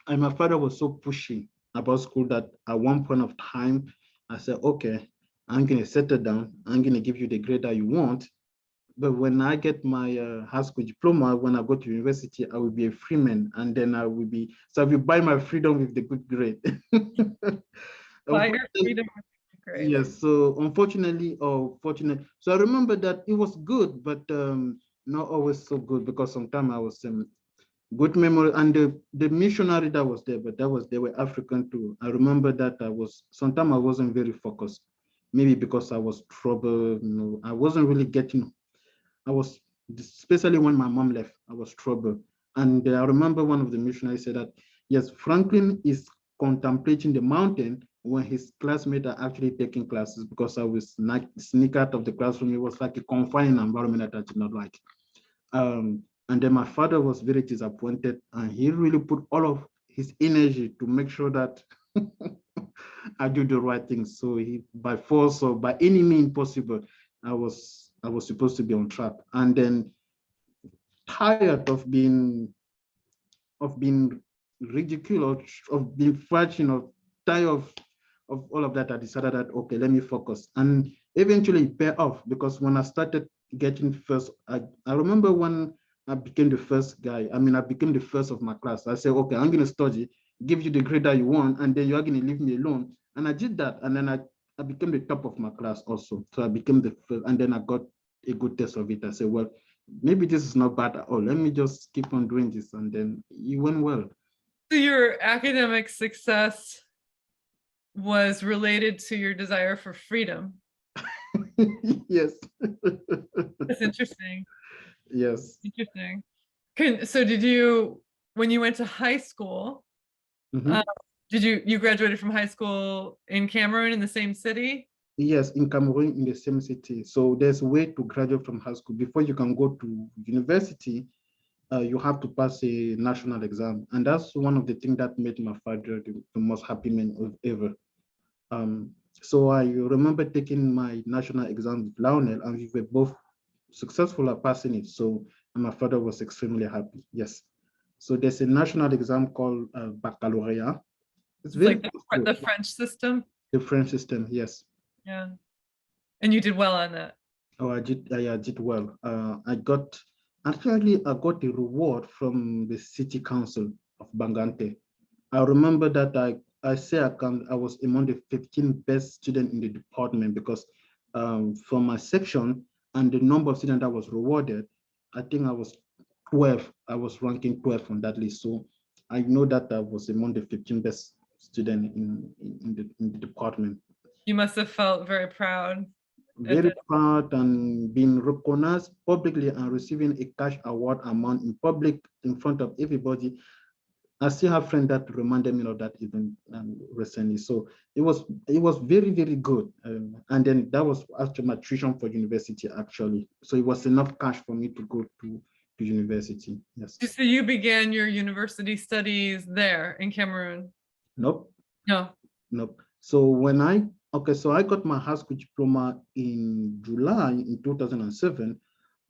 B: and my father was so pushy about school that at one point of time, I said, okay, I'm going to settle down. I'm going to give you the grade that you want. But when I get my high school diploma, when I go to university, I will be a free man. And then so I will buy my freedom with the good grade.
A: by your
B: Unfortunately,
A: freedom? Great.
B: yes. So unfortunately or fortunately, so I remember that it was good, but not always so good, because sometimes I was good memory, and the missionary that was there, but they were African too. I remember that sometimes I wasn't very focused. maybe because I was trouble, I wasn't really getting, I was, especially when my mom left, I was trouble. And I remember one of the missionaries said that, yes, Franklin is contemplating the mountain when his classmates are actually taking classes, because I was sneak out of the classroom. It was like a confining environment that I did not like. And then my father was very disappointed, and he really put all of his energy to make sure that I do the right thing. So he, by force or by any means possible, I was supposed to be on track. And then, tired of being ridiculed, of being frightened, tired of all of that, I decided that, okay, let me focus. And eventually it paid off, because when I started getting first, I remember when I became the first guy, I became the first of my class. I said, okay, I'm going to study, give you the grade that you want, and then you're going to leave me alone. And I did that. And then I became the top of my class also. So I became the first, and then I got a good test of it. I said, well, maybe this is not bad at all. Let me just keep on doing this. And then it went well.
A: So your academic success was related to your desire for freedom.
B: Yes.
A: That's interesting.
B: Yes.
A: Interesting. So did you, when you went to high school,
B: Mhm.
A: did you graduated from high school in Cameroon in the same city?
B: Yes, in Cameroon, in the same city. So there's a way to graduate from high school. Before you can go to university, you have to pass a national exam. And that's one of the things that made my father the most happy man ever. Um, so I remember taking my national exam with Lionel, and we were both successful at passing it. So my father was extremely happy. Yes. So there's a national exam called baccalaureate. It's
A: It's
B: very
A: like the French system.
B: the French system. Yes.
A: Yeah. And you did well on that.
B: Oh, I did well. Actually, I got a reward from the city council of Bangante. I remember that I was among the 15 best students in the department, because from my section and the number of students that was rewarded, I think I was 12. I was ranking 12 on that list. So I know that I was among the 15 best students in the department.
A: You must have felt very proud at
B: Very
A: that.
B: proud and being recognized publicly and receiving a cash award amount in public in front of everybody. I still have friends that reminded me of that even recently. So it was very, very good. And then that was after my tuition for university, actually. So it was enough cash for me to go to university. Yes.
A: So you began your university studies there in Cameroon?
B: Nope.
A: No.
B: Nope. So I got my high school diploma in July in 2007.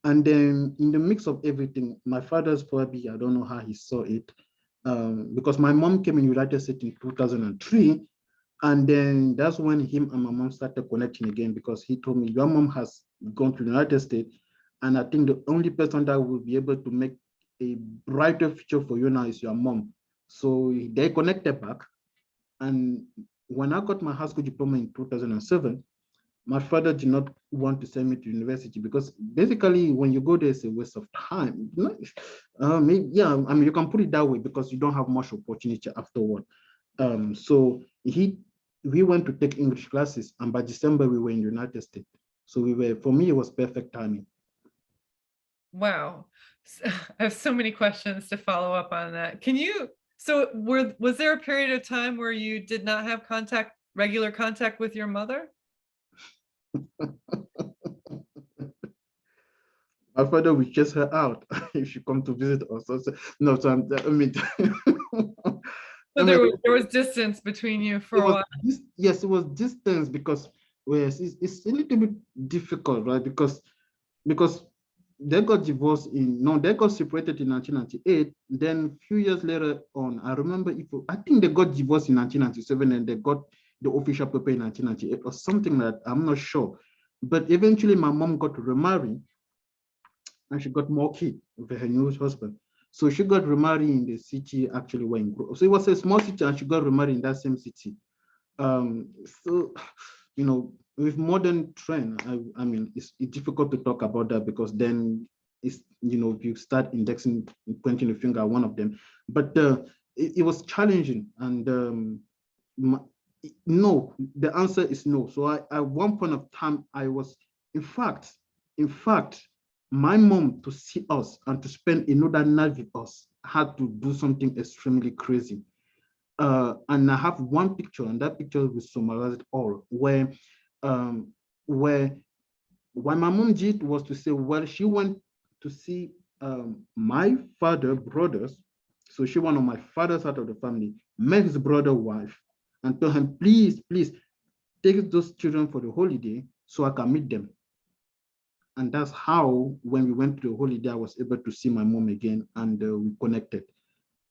B: And then in the mix of everything, my father's probably, I don't know how he saw it, because my mom came in United States in 2003. And then that's when him and my mom started connecting again, because he told me, your mom has gone to the United States. And I think the only person that will be able to make a brighter future for you now is your mom. So they connected back. And when I got my high school diploma in 2007, my father did not want to send me to university, because basically when you go there, it's a waste of time. You can put it that way, because you don't have much opportunity afterward. So we went to take English classes, and by December we were in the United States. So for me, it was perfect timing.
A: Wow. I have so many questions to follow up on that. Was there a period of time where you did not have regular contact with your mother?
B: My father would chase her out if she come to visit us. No, so I mean,
A: So there was distance between you for a while.
B: Yes, it was distance, because it's a little bit difficult, right? Because they got divorced they got separated in 1998. Then a few years later on, I think they got divorced in 1997, and they got the official paper in 1998 or something like that. I'm not sure. But eventually my mom got remarried, and she got more kids with her new husband. So she got remarried in the city actually where so it was a small city, and she got remarried in that same city. So, with modern trend, I mean, it's difficult to talk about that, because then you start indexing, pointing the finger at one of them. But it was challenging, and No, the answer is no. So at one point of time, I was, in fact, in fact, my mom to see us and to spend another night with us had to do something extremely crazy. And I have one picture, and that picture will summarize it all, um, where what my mom did was to say, well, she went to see my father, brothers. So she went on my father's side of the family, met his brother wife, and told him, please, please take those children for the holiday so I can meet them. And that's how, when we went to the holiday, I was able to see my mom again, and we connected.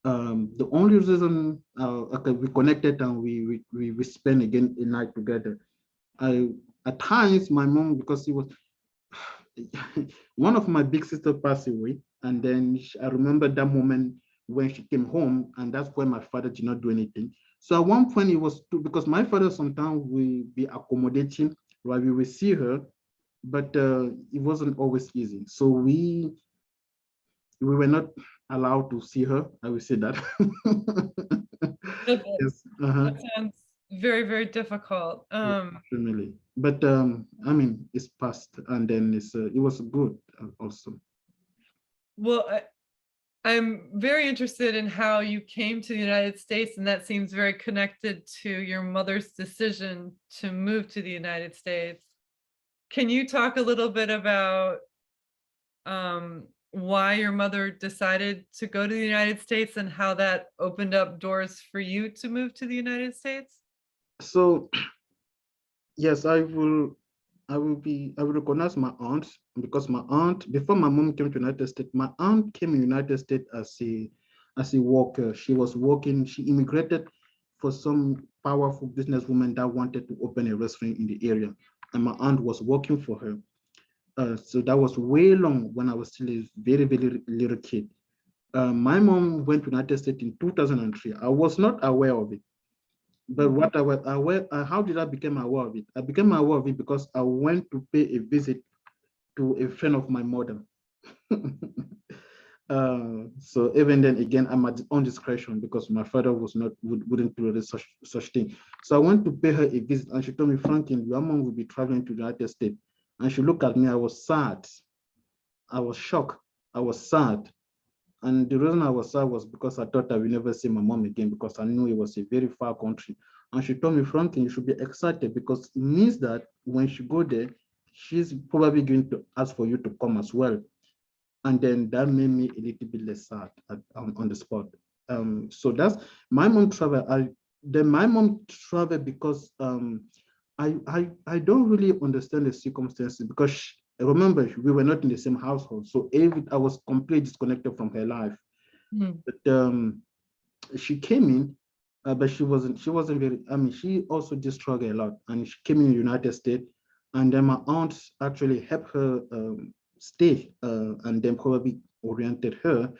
B: The only reason okay, we connected and we spent again a night together. I at times my mom, because it was one of my big sister passed away, and then I remember that moment when she came home, and that's when my father did not do anything. So at one point it was too, because my father sometimes will be accommodating, right? We will see her, but it wasn't always easy. So we were not allowed to see her. I will say that.
A: That
B: Yes.
A: that sounds very, very difficult.
B: Yeah, family. But I mean, it's past, and then it was good also.
A: Well, I'm very interested in how you came to the United States, and that seems very connected to your mother's decision to move to the United States. Can you talk a little bit about why your mother decided to go to the United States and how that opened up doors for you to move to the United States?
B: So yes, I will recognize my aunt, because my aunt, before my mom came to United States, my aunt came in United States as a worker. She was working, she immigrated for some powerful businesswoman that wanted to open a restaurant in the area. And my aunt was working for her. So that was way long when I was still a very, very little kid. My mom went to United States in 2003. I was not aware of it. But what I was aware, how did I become aware of it? I became aware of it because I went to pay a visit to a friend of my mother. So even then, again, I'm at own discretion because my father was not wouldn't do such thing. So I went to pay her a visit, and she told me, Franklin, your mom will be traveling to the United States. And she looked at me. I was sad. I was shocked. I was sad. And the reason I was sad was because I thought I would never see my mom again, because I knew it was a very far country. And she told me, Franklin, you should be excited because it means that when she go there, she's probably going to ask for you to come as well. And then that made me a little bit less sad on the spot. So that's my mom traveled. My mom traveled because I don't really understand the circumstances, because remember, we were not in the same household, so I was completely disconnected from her life.
A: Mhm.
B: But she came in, but she wasn't very. I mean, she also did struggle a lot, and she came in the United States, and then my aunt actually helped her stay, and then probably oriented her,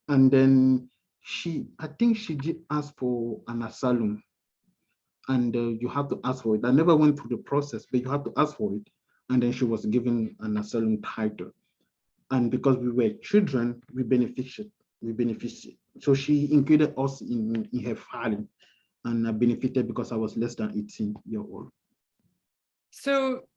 B: and then I think she did ask for an asylum, and you have to ask for it. I never went through the process, but you have to ask for it. And then she was given an asylum title. And because we were children, we benefited. We benefited. So she included us in her filing, and I benefited because I was less than 18 years old.
A: So,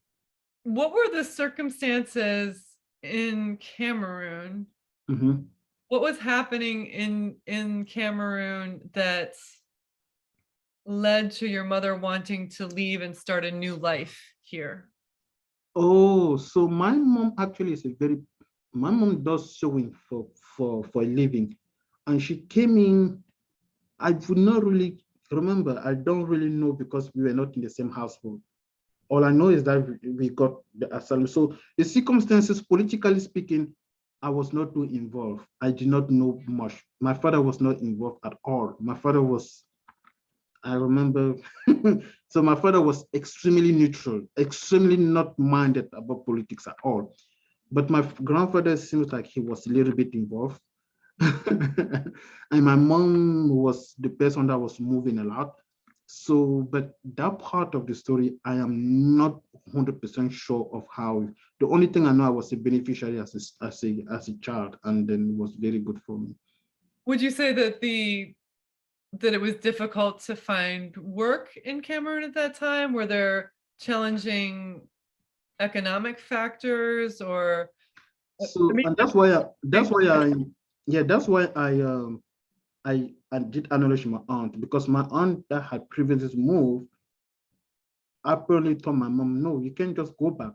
A: what were the circumstances in Cameroon?
B: Mhm.
A: What was happening in Cameroon that led to your mother wanting to leave and start a new life here?
B: Oh, so my mom does sewing for a living, and she came in. I would not really remember. I don't really know because we were not in the same household. All I know is that we got the asylum. So the circumstances, politically speaking, I was not too involved. I did not know much. My father was not involved at all. My father was, I remember, so my father was extremely neutral, extremely not minded about politics at all. But my grandfather seems like he was a little bit involved. And my mom was the person that was moving a lot. So, but that part of the story, I am not 100% sure of how. The only thing I know, I was a beneficiary as a child, and then it was very good for me.
A: Would you say that the that it was difficult to find work in Cameroon at that time? Were there challenging economic factors or I
B: So,
A: mean,
B: and
A: big-
B: that's why I did acknowledge my aunt, because my aunt that had previously moved apparently told my mom, no, you can't just go back.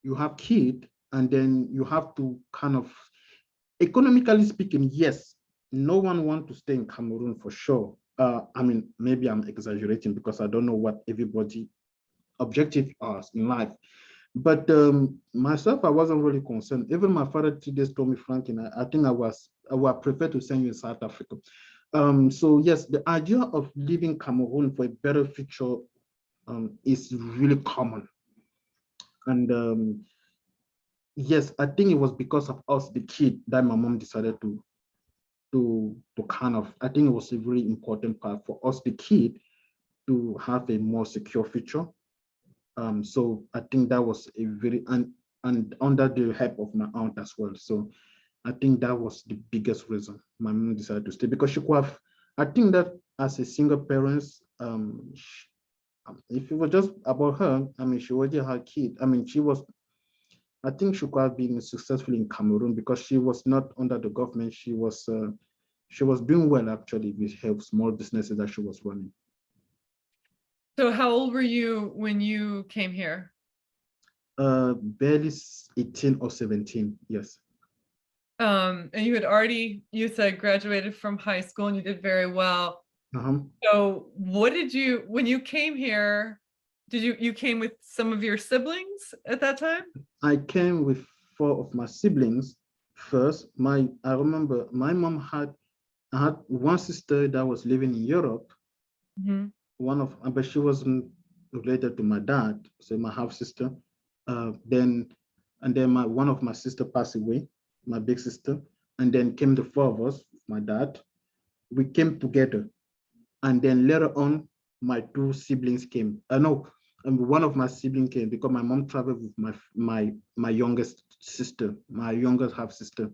B: You have kid, and then you have to kind of, economically speaking, yes, no one wants to stay in Cameroon for sure. I mean, maybe I'm exaggerating because I don't know what everybody objective are in life. But myself, I wasn't really concerned. Even my father today told me, Franklin, I think I would prefer to send you in South Africa. So yes, the idea of leaving Cameroon for a better future is really common. And yes, I think it was because of us, the kid, that my mom decided to kind of, I think it was a very important part for us, the kid, to have a more secure future. So I think that was a very, and under the help of my aunt as well. So I think that was the biggest reason my mom decided to stay, because she could have, I think that as a single parent, if it was just about her, I mean, she already had a kid. I mean, I think she could have been successful in Cameroon because she was not under the government. She was doing well actually with her small businesses that she was running.
A: so how old were you when you came here?
B: Barely 18 or 17, yes.
A: And you had already, you said, graduated from high school and you did very well.
B: Uh-huh.
A: So what did you, when you came here, you came with some of your siblings at that time?
B: I came with 4 of my siblings first. I remember my mom I had one sister that was living in Europe.
A: Mhm.
B: But she wasn't related to my dad, so my half sister. Then one of my sister passed away, my big sister, and then came the 4 of us, my dad. We came together, and then later on, my 2 siblings came. I know, one of my siblings came because my mom traveled with my youngest sister, my youngest half sister.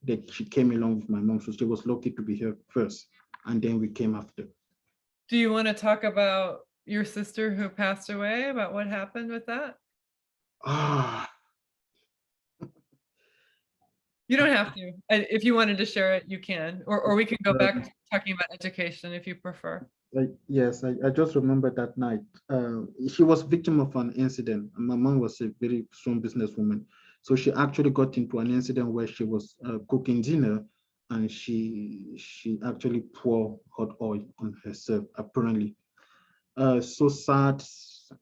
B: That she came along with my mom, so she was lucky to be here first, and then we came after.
A: Do you want to talk about your sister who passed away, about what happened with that?
B: Ah,
A: You don't have to. If you wanted to share it, you can, or we can go back to talking about education if you prefer.
B: yes, I just remember that night. She was victim of an incident. My mom was a very strong businesswoman. So she actually got into an incident where she was cooking dinner, and she actually poured hot oil on herself, apparently. So sad.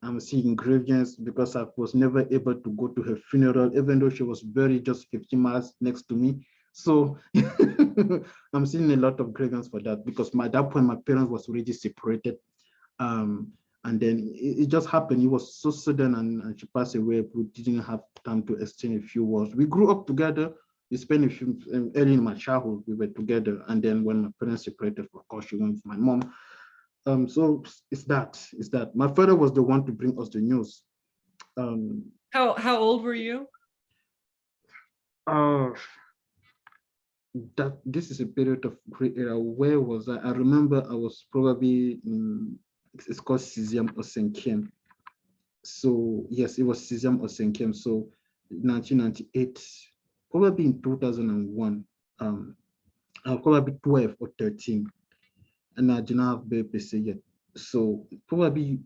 B: I'm seeing grievance because I was never able to go to her funeral, even though she was buried just 15 miles next to me. So I'm seeing a lot of grievance for that, because at that point my parents was already separated. Um, and then it just happened. It was so sudden, and she passed away. We didn't have time to exchange a few words. We grew up together. We spent a few early in my childhood. We were together, and then when my parents separated, of course, she went with my mom. So it's that my father was the one to bring us the news. Um,
A: How old were you?
B: uh, that this is a period of great era. Where was I? I remember I was probably in, it's called Cesium or Senkiem. So yes, it was Cesium or Senkem. So 1998, probably in 2001. I was probably 12 or 13, and I didn't have BPC yet. So probably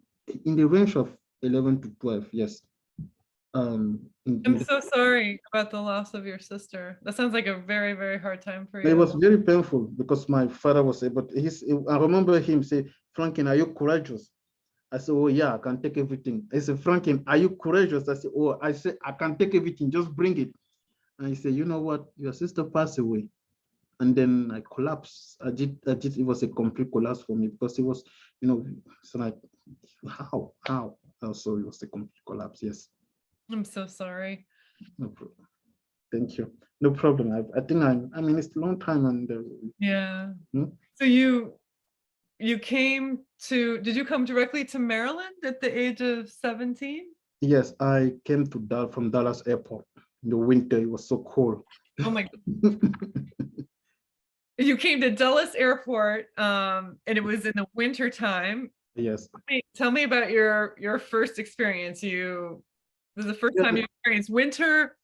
B: in the range of 11 to 12, yes.
A: I'm so sorry about the loss of your sister. That sounds like a very, very hard time for
B: It
A: you.
B: was very painful because my father was able to, I remember him say, Franklin, are you courageous? I said, oh yeah, I can take everything. I said, Franklin, are you courageous? I said, I can take everything, just bring it. And he said, you know what, your sister passed away. And then I collapsed. It was a complete collapse for me, because it was, it's like, how? So it was a complete collapse, yes.
A: I'm so sorry.
B: No problem. Thank you. No problem. I mean, it's a long time, and
A: Yeah.
B: hmm?
A: So you came to, did you come directly to Maryland at the age of 17?
B: Yes, I came from Dallas Airport in the winter. It was so cold.
A: Oh my, You came to Dulles Airport, and it was in the winter time.
B: Yes.
A: Tell me about your first experience. This is the first
B: Yeah,
A: time you experienced winter.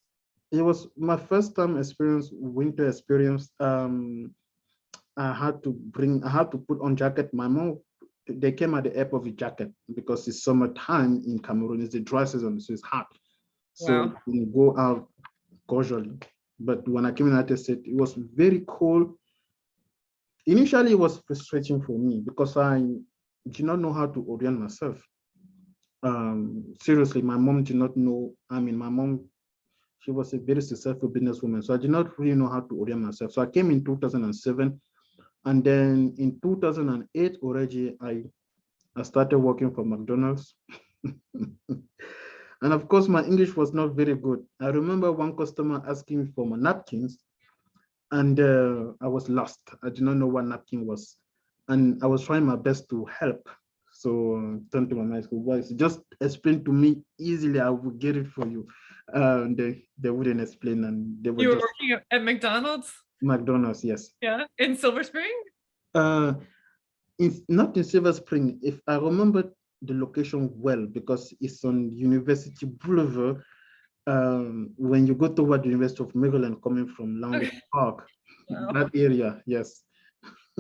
B: it was my first time experience winter experience. I had to put on jacket. My mom, they came at the airport with jacket because it's summertime in Cameroon. It's the dry season, so it's hot. So
A: Wow.
B: we go out casually. But when I came in the United States, it was very cold. Initially, it was frustrating for me because I did not know how to orient myself. Seriously, my mom did not know. I mean, my mom, she was a very successful businesswoman. So I did not really know how to orient myself. So I came in 2007. And then in 2008 already, I started working for McDonald's. And of course, my English was not very good. I remember one customer asking me for my napkins, and I was lost. I did not know what napkin was. And I was trying my best to help. So turned to my high school boys, just explain to me easily, I would get it for you. They wouldn't explain, and they were
A: You were
B: just
A: working at McDonald's?
B: McDonald's, yes.
A: Yeah, in Silver Spring?
B: Uh, not in Silver Spring, if I remember the location well, because it's on University Boulevard. When you go toward the University of Maryland, coming from Langley
A: Okay.
B: Park,
A: Wow.
B: that area, yes.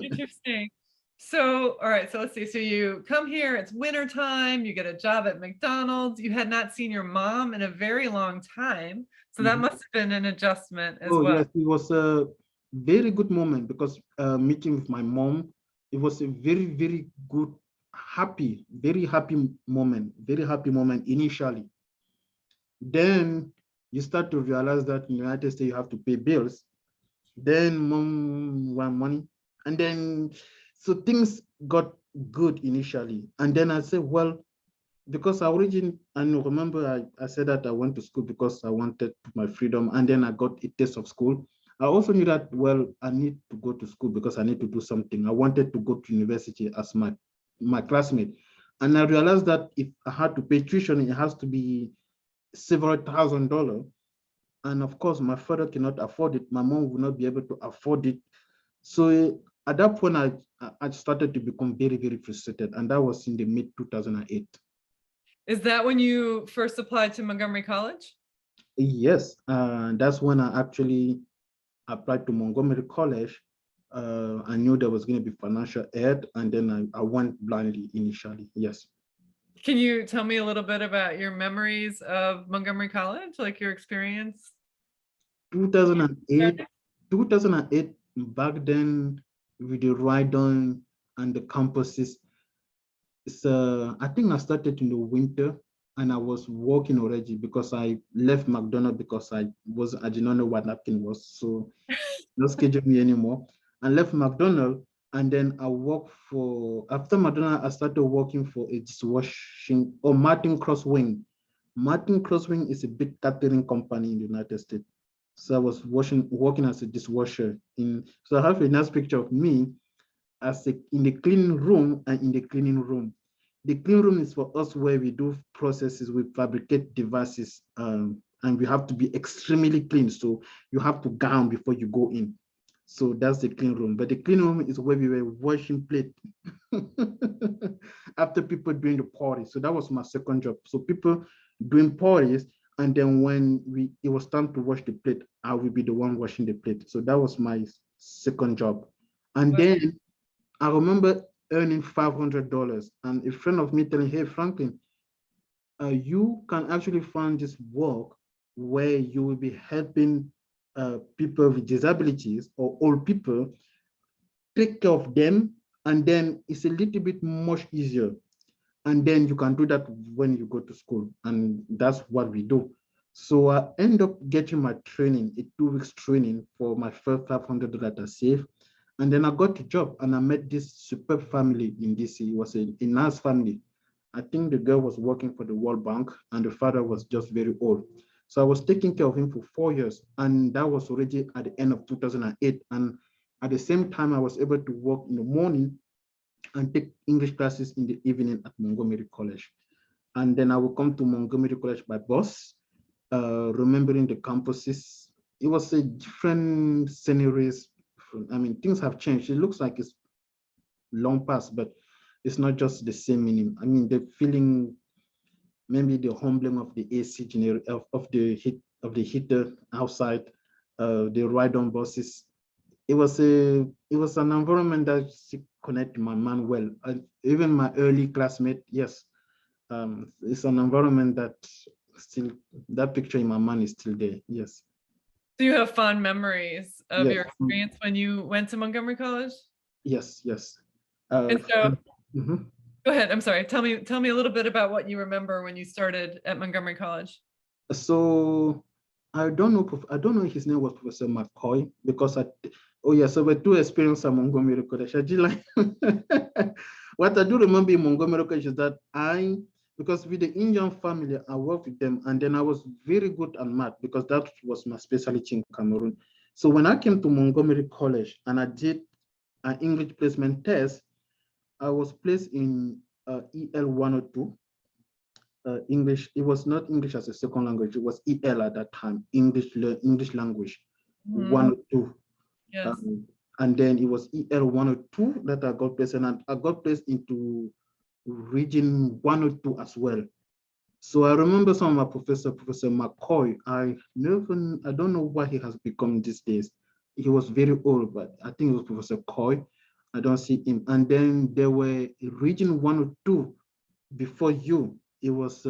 A: Interesting. So, all right, so let's see. So you come here, it's winter time, you get a job at McDonald's. You had not seen your mom in a very long time. So that
B: Mhm.
A: must have been an adjustment as
B: Oh,
A: well.
B: yes, it was a very good moment because meeting with my mom, it was a very, very good, happy, very happy moment initially. Then you start to realize that in the United States, you have to pay bills. Then mom want money. And then, so things got good initially. And then I said, well, because I originally, and remember I said that I went to school because I wanted my freedom. And then I got a taste of school. I also knew that, well, I need to go to school because I need to do something. I wanted to go to university as my classmate. And I realized that if I had to pay tuition, it has to be several $1,000s. And of course, my father cannot afford it. My mom will not be able to afford it. So at that point, I started to become very, very frustrated. And that was in the mid 2008.
A: Is that when you first applied to Montgomery College?
B: Yes, that's when I actually applied to Montgomery College. I knew there was going to be financial aid, and then I went blindly initially. Yes.
A: Can you tell me a little bit about your memories of Montgomery College, like your experience?
B: 2008, 2008, back then, with the ride-on and the campuses, so I think I started in the winter and I was working already because I left McDonald's because I did not know what napkin was. So no schedule me anymore. I left McDonald's and then I worked after McDonald's, I started working for a dishwashing or Martin Crosswing. Martin Crosswing is a big catering company in the United States. So I was working as a dishwasher so I have a nice picture of me in the cleaning room and in the cleaning room. The clean room is for us where we do processes, we fabricate devices, and we have to be extremely clean. So you have to gown before you go in. So that's the clean room. But the clean room is where we were washing plate after people doing the party. So that was my second job. So people doing parties, and then when it was time to wash the plate, I will be the one washing the plate. So that was my second job. And then I remember earning $500 and a friend of me telling, hey, Franklin, you can actually find this work where you will be helping people with disabilities or old people, take care of them, and then it's a little bit much easier. And then you can do that when you go to school. And that's what we do. So I end up getting my training, a 2 weeks training for my first $500 I saved. And then I got a job and I met this superb family in DC. It was a nice family. I think the girl was working for the World Bank and the father was just very old. So I was taking care of him for 4 years. And that was already at the end of 2008. And at the same time, I was able to work in the morning and take English classes in the evening at Montgomery College. And then I will come to Montgomery College by bus, remembering the campuses. It was a different sceneries different. I mean, things have changed. It looks like it's long past, but it's not just the same meaning. I mean, the feeling, maybe the humbling of the AC of the heater outside, the ride on buses. It was an environment that connected my mind well. And even my early classmate, yes, it's an environment that still, that picture in my mind is still there. Yes.
A: Do you have fond memories of
B: Yes.
A: your experience when you went to Montgomery College?
B: Yes. Yes.
A: And so,
B: Mhm.
A: go ahead. I'm sorry. Tell me a little bit about what you remember when you started at Montgomery College.
B: So I don't know. I don't know if his name was Professor McCoy because oh yeah. So we two experience at Montgomery College. I did like what I do remember in Montgomery College is that because with the Indian family, I worked with them, and then I was very good at math because that was my specialty in Cameroon. So when I came to Montgomery College and I did an English placement test, I was placed in EL 102. English. It was not English as a second language. It was EL at that time, English language,
A: Mhm.
B: 102.
A: Yes.
B: And then it was EL 102 that I got placed, and I got placed into region 102 as well. So I remember some of my Professor McCoy. I don't know what he has become these days. He was very old, but I think it was Professor Coy. I don't see him. And then there were region 102 before you. It was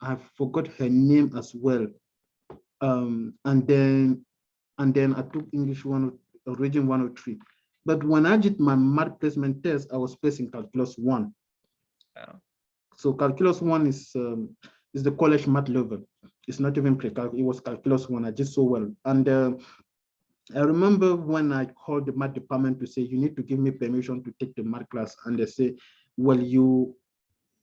B: I forgot her name as well. And then I took English region 103. But when I did my math placement test, I was placed in calculus 1.
A: Wow.
B: So calculus 1 is the college math level. It's not even pre-calculus. It was calculus 1. I did so well. And I remember when I called the math department to say, you need to give me permission to take the math class. And they say, well, you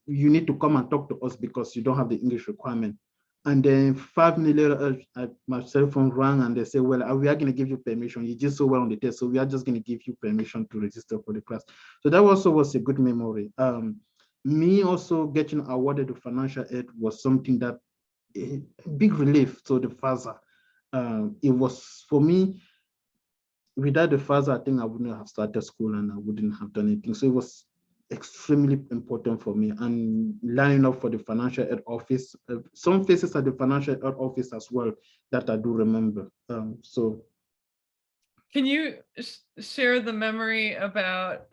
B: need to come and talk to us because you don't have the English requirement. And then 5 minutes later, my cell phone rang and they say, well, we are going to give you permission. You did so well on the test, so we are just going to give you permission to register for the class. So that also was a good memory. Me also getting awarded the financial aid was something that a big relief to the father. It was for me, without the father, I think I wouldn't have started school and I wouldn't have done anything. So it was extremely important for me, and lining up for the financial aid office, some faces at the financial aid office as well that I do remember. So
A: Can you share the memory about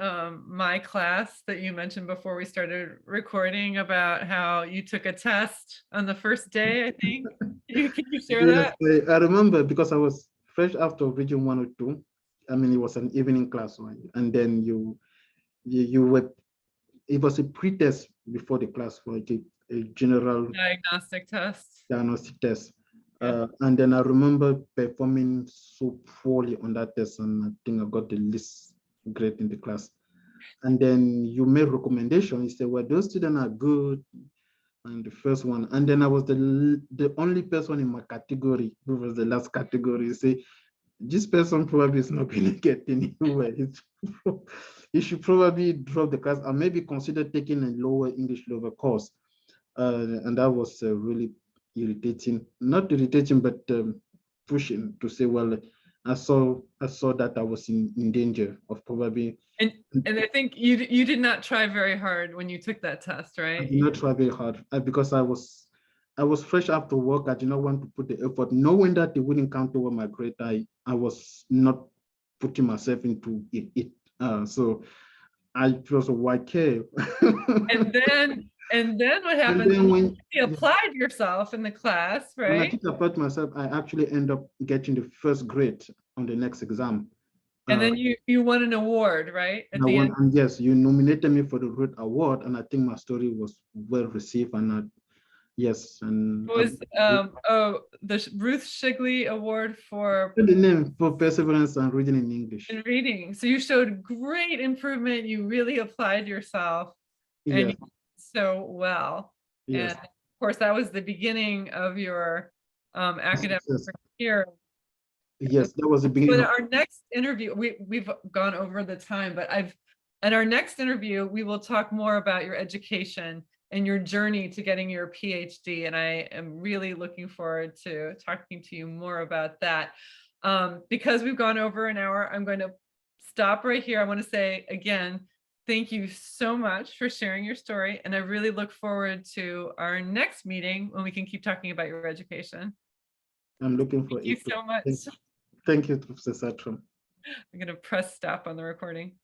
A: my class that you mentioned before we started recording about how you took a test on the first day, I think? Can you share
B: yes,
A: that?
B: I remember because I was fresh after region 102. I mean, it was an evening class, right? And then you were, it was a pre-test before the class for like a general
A: Diagnostic test.
B: diagnostic test.
A: Yeah.
B: And then I remember performing so poorly on that test, and I think I got the least grade in the class. And then you made recommendation. You said, well, those students are good. And the first one, and then I was the only person in my category who was the last category. You say, this person probably is not going to get anywhere. He should probably drop the class and maybe consider taking a lower English level course. And that was really irritating, not irritating, but pushing to say, well, I saw that I was in danger of probably.
A: And I think you did not try very hard when you took that test,
B: I
A: right?
B: did not try very hard because I was fresh after work. I did not want to put the effort, knowing that they wouldn't count over my grade. I was not putting myself into it. So I was a white cave.
A: And then what
B: And
A: happened?
B: then
A: You applied yourself in the class,
B: when I
A: right?
B: think about myself, I actually end up getting the first grade on the next exam.
A: And
B: Uh,
A: then you won an award, right? At the end.
B: and yes, you nominated me for the Root Award, and I think my story was well received. And yes, and
A: It was the Ruth Shigley Award for
B: the name for perseverance and reading in English.
A: in reading. So you showed great improvement. You really applied yourself and
B: Yes,
A: you did so well. And
B: yes,
A: of course, that was the beginning of your academic
B: success.
A: career.
B: Yes, that was the
A: But
B: beginning of.
A: our next interview, we've gone over the time, but in our next interview, we will talk more about your education and your journey to getting your PhD. And I am really looking forward to talking to you more about that. Because we've gone over an hour, I'm going to stop right here. I want to say again, thank you so much for sharing your story. And I really look forward to our next meeting when we can keep talking about your education.
B: I'm looking for
A: Thank you
B: it.
A: so much.
B: Thank you, Professor Satram.
A: I'm going to press stop on the recording.